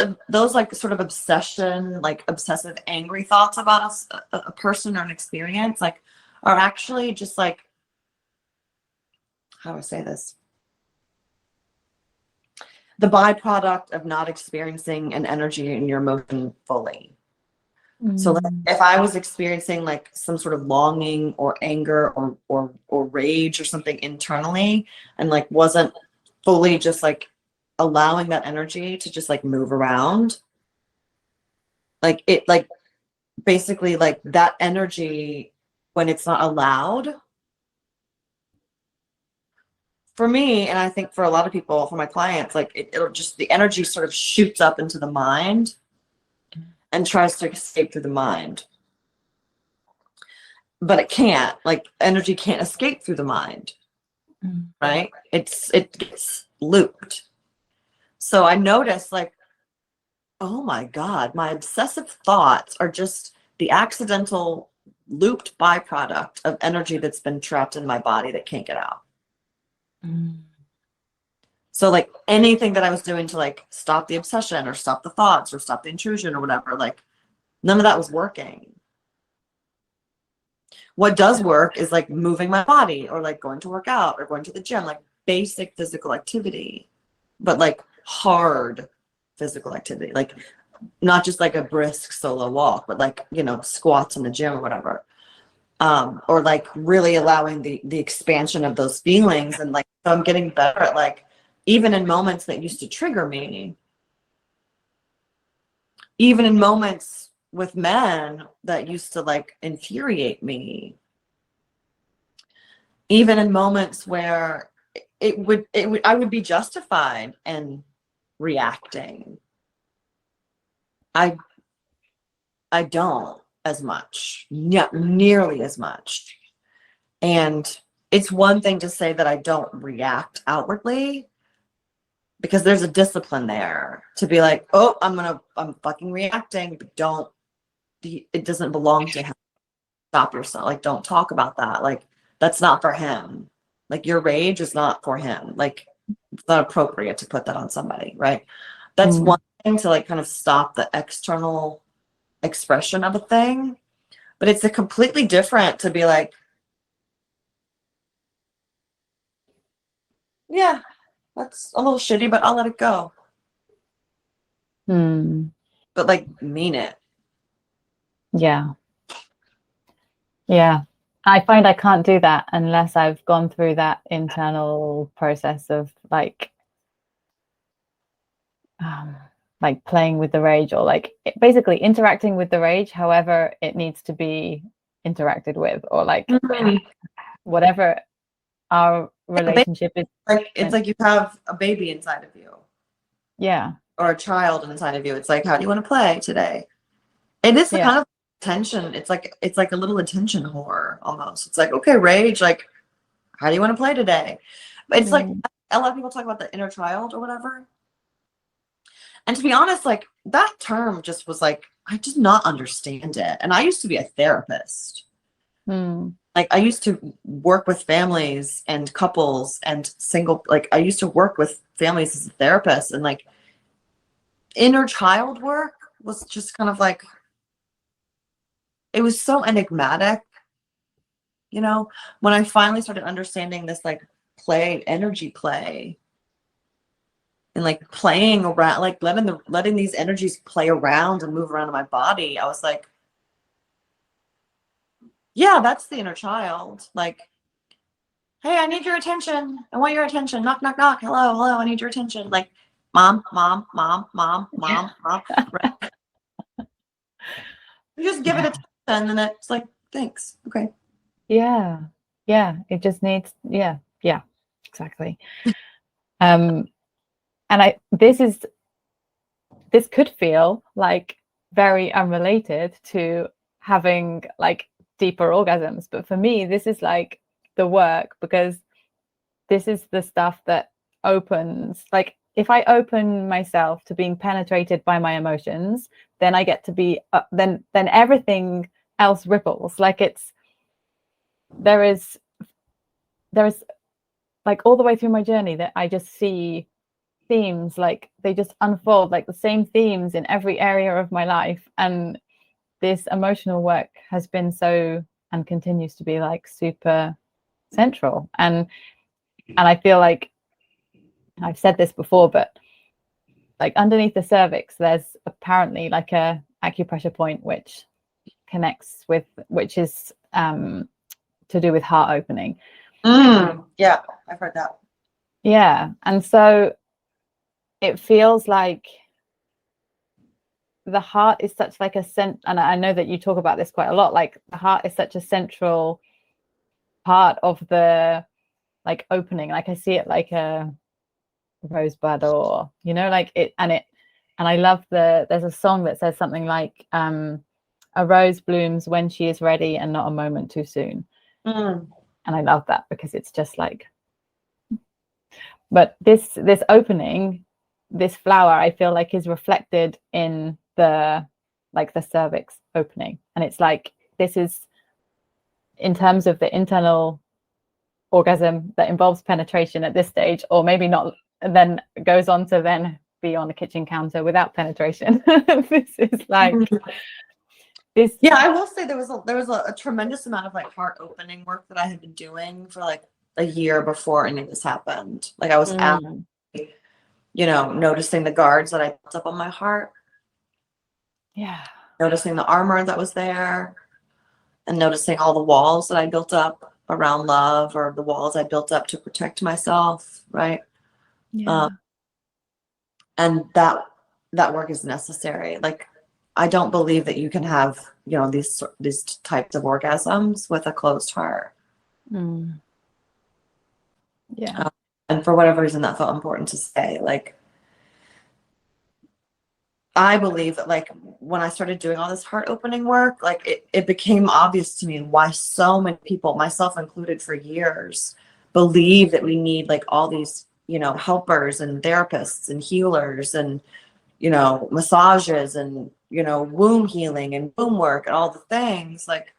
like sort of obsession, like obsessive angry thoughts about a person or an experience, like, are actually just like, how do I say this, the byproduct of not experiencing an energy in your emotion fully. So like, if I was experiencing like some sort of longing or anger or rage or something internally, and like wasn't fully just like allowing that energy to just like move around, like it, like basically like that energy, when it's not allowed, for me, and I think for a lot of people, for my clients, like it'll just, the energy sort of shoots up into the mind and tries to escape through the mind. But it can't, like, energy can't escape through the mind, right? It gets looped. So I noticed like, oh my God, my obsessive thoughts are just the accidental looped byproduct of energy that's been trapped in my body that can't get out. So like anything that I was doing to like stop the obsession or stop the thoughts or stop the intrusion or whatever, like none of that was working. What does work is like moving my body or like going to work out or going to the gym, like basic physical activity, but like hard physical activity, like not just like a brisk solo walk, but like, you know, squats in the gym or whatever. Or like really allowing the expansion of those feelings. And like, so I'm getting better at like, even in moments that used to trigger me, even in moments with men that used to like infuriate me, even in moments where I would be justified in reacting. I don't as much, not nearly as much. And it's one thing to say that I don't react outwardly, because there's a discipline there to be like, oh, I'm fucking reacting, but it doesn't belong to him. Stop yourself. Like, don't talk about that. Like, that's not for him. Like, your rage is not for him. Like, it's not appropriate to put that on somebody, right? That's one thing, to like kind of stop the external expression of a thing. But it's a completely different to be like, yeah, that's a little shitty, but I'll let it go. But like, mean it. Yeah. Yeah. I find I can't do that unless I've gone through that internal process of like playing with the rage, or like basically interacting with the rage however it needs to be interacted with, or like whatever our relationship is. Like, it's like you have a baby inside of you. Yeah. Or a child inside of you. It's like, how do you want to play today? It is the kind of attention. It's like a little attention whore almost. It's like, okay, rage, like, how do you want to play today? But it's like a lot of people talk about the inner child or whatever. And to be honest, like, that term just was like, I did not understand it. And I used to be a therapist. Like, I used to work with families and couples and like, I used to work with families as a therapist, and like, inner child work was just kind of like, it was so enigmatic, you know, when I finally started understanding this, like, energy play, and like playing around, like letting these energies play around and move around in my body. I was like, yeah, that's the inner child. Like, hey, I need your attention. I want your attention. Knock, knock, knock. Hello, hello. I need your attention. Like, mom, mom, mom, mom, mom, mom. Right? You just give it attention, and it's like, thanks. Okay. Yeah. It just needs, exactly. And this could feel like very unrelated to having like deeper orgasms, but for me this is like the work, because this is the stuff that opens, like, if I open myself to being penetrated by my emotions, then I get to be then everything else ripples. Like, there is like all the way through my journey that I just see themes, like they just unfold, like the same themes in every area of my life. And this emotional work has been so, and continues to be, like super central. And I feel like I've said this before, but like underneath the cervix there's apparently like a acupressure point which connects with, which is to do with heart opening. Yeah, I've heard that. Yeah. And so it feels like the heart is such like and I know that you talk about this quite a lot, like the heart is such a central part of the like opening. Like I see it like a rosebud, or, you know, like it. And I love there's a song that says something like a rose blooms when she is ready and not a moment too soon. And I love that, because it's just like, but this opening this flower, I feel like, is reflected in the cervix opening. And it's like, this is in terms of the internal orgasm that involves penetration at this stage, or maybe not, and then goes on to then be on a kitchen counter without penetration. This is like this. Yeah, I will say there was a tremendous amount of like heart opening work that I had been doing for like a year before any of this happened. Like I was noticing the guards that I built up on my heart. Yeah. Noticing the armor that was there, and noticing all the walls that I built up around love, or the walls I built up to protect myself, right? Yeah. And that work is necessary. Like, I don't believe that you can have, these types of orgasms with a closed heart. Yeah. And for whatever reason, that felt important to say. Like, I believe that, like, when I started doing all this heart opening work, like it became obvious to me why so many people, myself included for years, believe that we need like all these, helpers and therapists and healers and, massages and, womb healing and womb work and all the things. Like,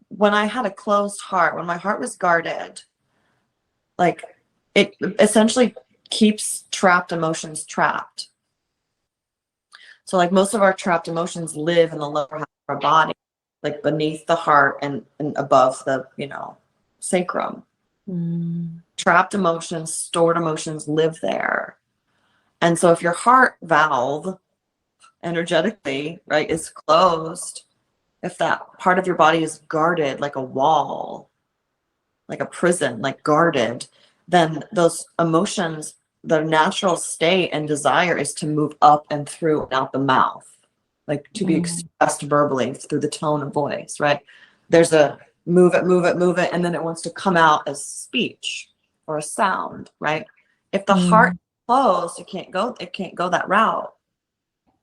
when I had a closed heart, when my heart was guarded, like, it essentially keeps trapped emotions trapped. So like most of our trapped emotions live in the lower half of our body, like beneath the heart and above the, sacrum. Trapped emotions, stored emotions live there. And so if your heart valve energetically, right, is closed, if that part of your body is guarded like a wall, like a prison, like guarded, then those emotions, the natural state and desire is to move up and through and out the mouth, like to be expressed verbally through the tone of voice, right? There's a move it, and then it wants to come out as speech or a sound, right? If the heart is closed, it can't go that route.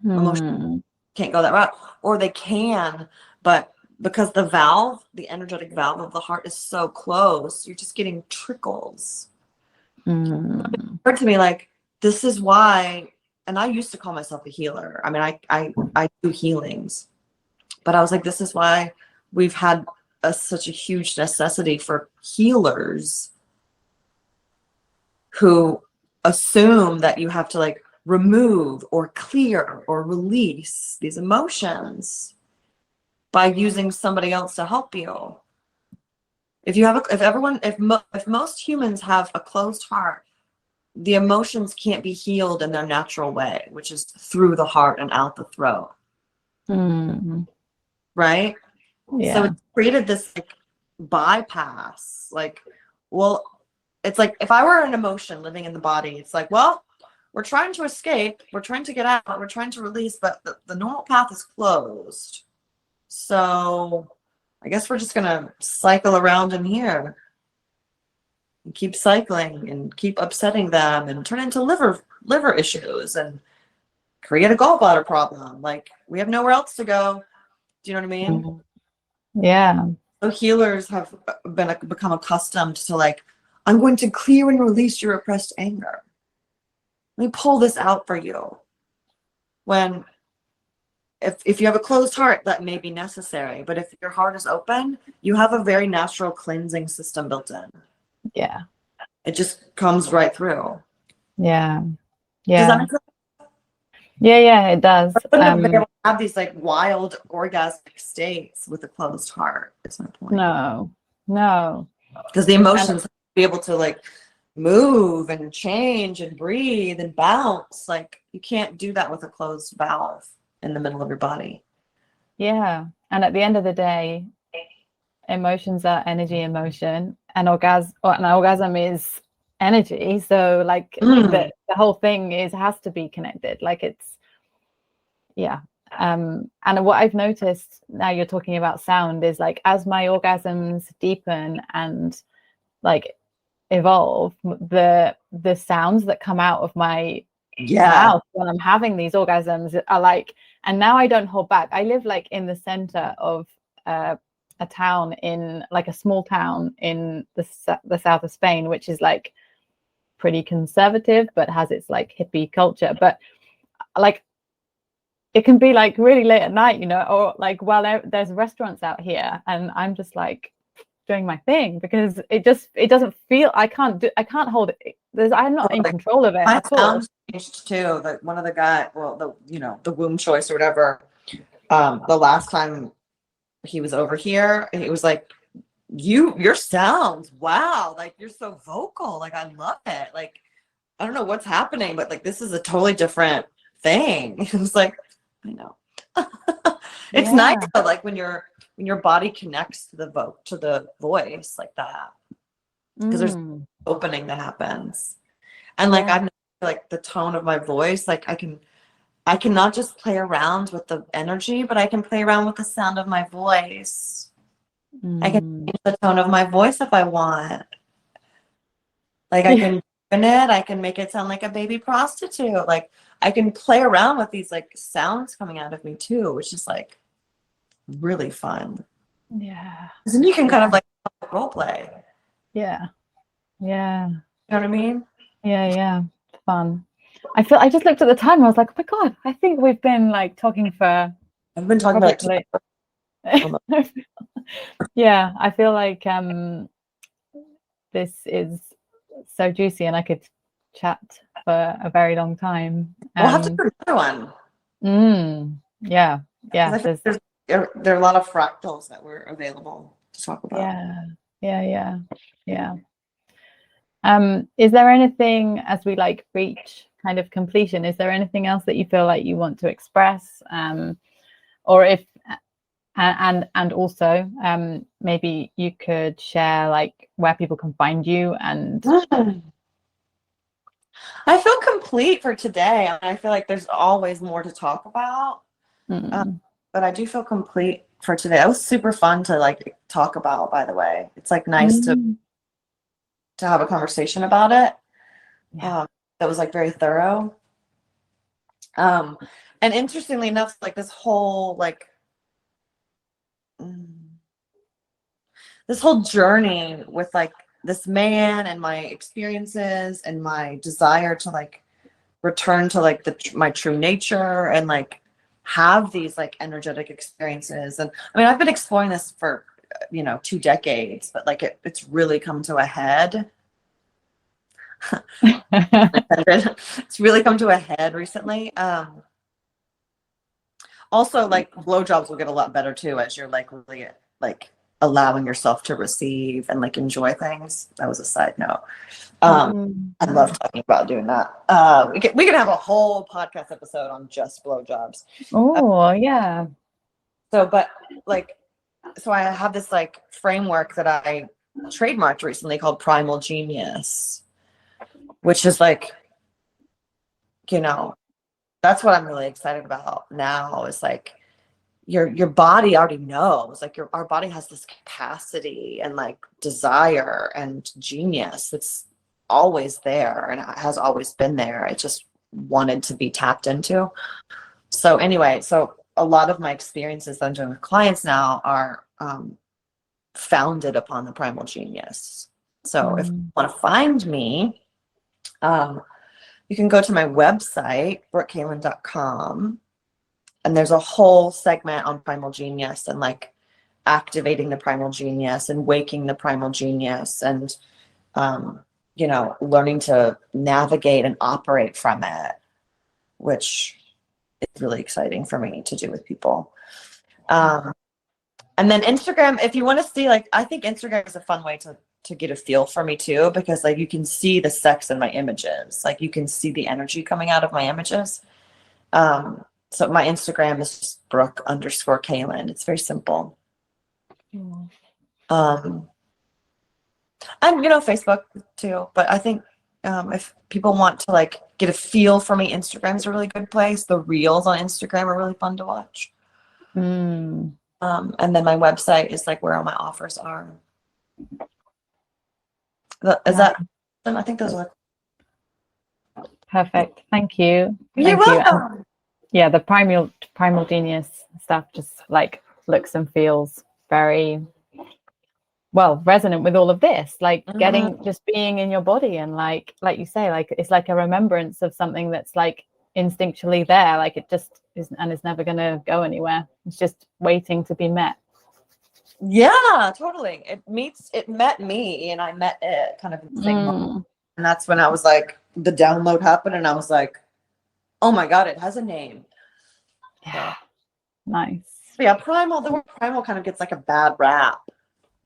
Emotion can't go that route. Or they can, but because the energetic valve of the heart is so close, you're just getting trickles. It occurred to me, like, this is why, and I used to call myself a healer. I mean, I do healings, but I was like, this is why we've had such a huge necessity for healers who assume that you have to like remove or clear or release these emotions by using somebody else to help you. If most humans have a closed heart, the emotions can't be healed in their natural way, which is through the heart and out the throat. Right? Yeah. So it created this like bypass. Like, well, it's like if I were an emotion living in the body, it's like, well, we're trying to escape, we're trying to get out, we're trying to release, but the normal path is closed. So I guess we're just gonna cycle around in here and keep cycling and keep upsetting them and turn into liver issues and create a gallbladder problem. Like, we have nowhere else to go. Do you know what I mean? Yeah. So healers have become accustomed to like, I'm going to clear and release your repressed anger. Let me pull this out for you. When if you have a closed heart, that may be necessary. But if your heart is open, you have a very natural cleansing system built in. Yeah. It just comes right through. Yeah. Does that Yeah. make sense? Yeah, it does. I wouldn't have been able to have these like wild orgasmic states with a closed heart. That's my point. No. Because the emotions be able to like move and change and breathe and bounce. Like, you can't do that with a closed valve in the middle of your body. Yeah. And at the end of the day, emotions are energy in motion, and an orgasm is energy. So like the whole thing has to be connected. Like, it's and what I've noticed now, you're talking about sound, is like, as my orgasms deepen and like evolve, the sounds that come out of my mouth when I'm having these orgasms are like, and now I don't hold back. I live like in the center of a town, in like a small town in the south of Spain, which is like pretty conservative, but has its like hippie culture. But like it can be like really late at night, you know, or like while there's restaurants out here, and I'm just like doing my thing because it doesn't feel, I can't hold it. I'm not in control of it My at all. sound changed too. Like one of the guy, well, the womb choice or whatever. The last time he was over here, he was like, your sounds, wow, like you're so vocal, like I love it, like I don't know what's happening, but like this is a totally different thing. It was like, I know. It's nice though, like when your body connects to the voice like that, because there's opening that happens. And like I'm like the tone of my voice, like I can not just play around with the energy, but I can play around with the sound of my voice. I can change the tone of my voice if I want. Like I can deepen it, I can make it sound like a baby prostitute. Like I can play around with these like sounds coming out of me too, which is like really fun. Yeah. Because then you can kind of like role play. Yeah. You know what I mean? Yeah. Fun. I just looked at the time. I was like, oh my God, I think we've been like talking for. I've been talking about it. Yeah, I feel like this is so juicy, and I could chat for a very long time. We'll have to do another one. Yeah. There are a lot of fractals that were available to talk about. Yeah. Is there anything, as we like reach kind of completion, is there anything else that you feel like you want to express, or if and also maybe you could share like where people can find you? And I feel complete for today. I feel like there's always more to talk about, but I do feel complete for today. That was super fun to like talk about, by the way. It's like nice to have a conversation about it. That was like very thorough. And interestingly enough, like this whole journey with like this man and my experiences and my desire to like return to like my true nature and like have these like energetic experiences. And I mean, I've been exploring this for 2 decades, but like it's really come to a head. It's really come to a head recently. Also, like blowjobs will get a lot better too as you're like really like allowing yourself to receive and like enjoy things. That was a side note. I love talking about doing that. We can have a whole podcast episode on just blowjobs. Yeah. So I have this like framework that I trademarked recently called Primal Genius, which is like, that's what I'm really excited about now, is like your body already knows, like our body has this capacity and like desire and genius. It's always there and it has always been there. It just wanted to be tapped into. So anyway, so a lot of my experiences that I'm doing with clients now are founded upon the primal genius. So if you want to find me, you can go to my website, brookekalan.com, and there's a whole segment on primal genius and like activating the primal genius and waking the primal genius and, learning to navigate and operate from it, which is really exciting for me to do with people. And then Instagram, if you want to see, like, I think Instagram is a fun way to get a feel for me too, because like you can see the sex in my images, like you can see the energy coming out of my images. So my Instagram is just Brooke_Kalan. It's very simple. And Facebook too. But I think if people want to like get a feel for me, Instagram is a really good place. The reels on Instagram are really fun to watch. And then my website is like where all my offers are. I think those are perfect. Thank you. You're welcome. Yeah, the primal genius stuff just like looks and feels very well, resonant with all of this, like getting, Mhm. just being in your body, and like you say, like it's like a remembrance of something that's like instinctually there, like it just is, and it's never going to go anywhere. It's just waiting to be met. Yeah, totally. It met me and I met it kind of in the same moment. Mm, And that's when I was like, the download happened and I was like, oh my God, it has a name. yeah, nice. But yeah, primal, the word primal kind of gets like a bad rap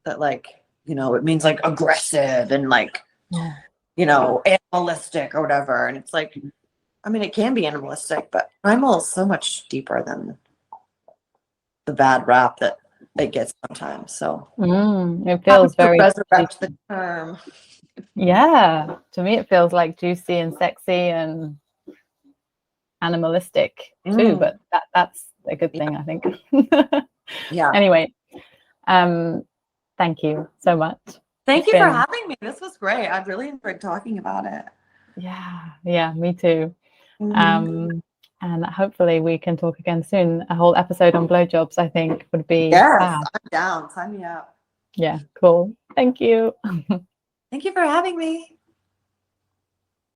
that like, it means like aggressive and like, Yeah. animalistic or whatever. And it's like, I mean, it can be animalistic, but primal is so much deeper than the bad rap that it gets sometimes. So It happy feels to very, resurrect the term. yeah, to me it feels like juicy and sexy and animalistic too, but that's a good thing, I think. Yeah. Anyway, thank you so much. Thank It's you for been, having me. This was great. I've really enjoyed talking about it. yeah, me too. Mhm. And hopefully we can talk again soon. A whole episode on blowjobs, I think, would be Yes, fab. I'm down. Sign me up. Yeah, cool. Thank you. Thank you for having me.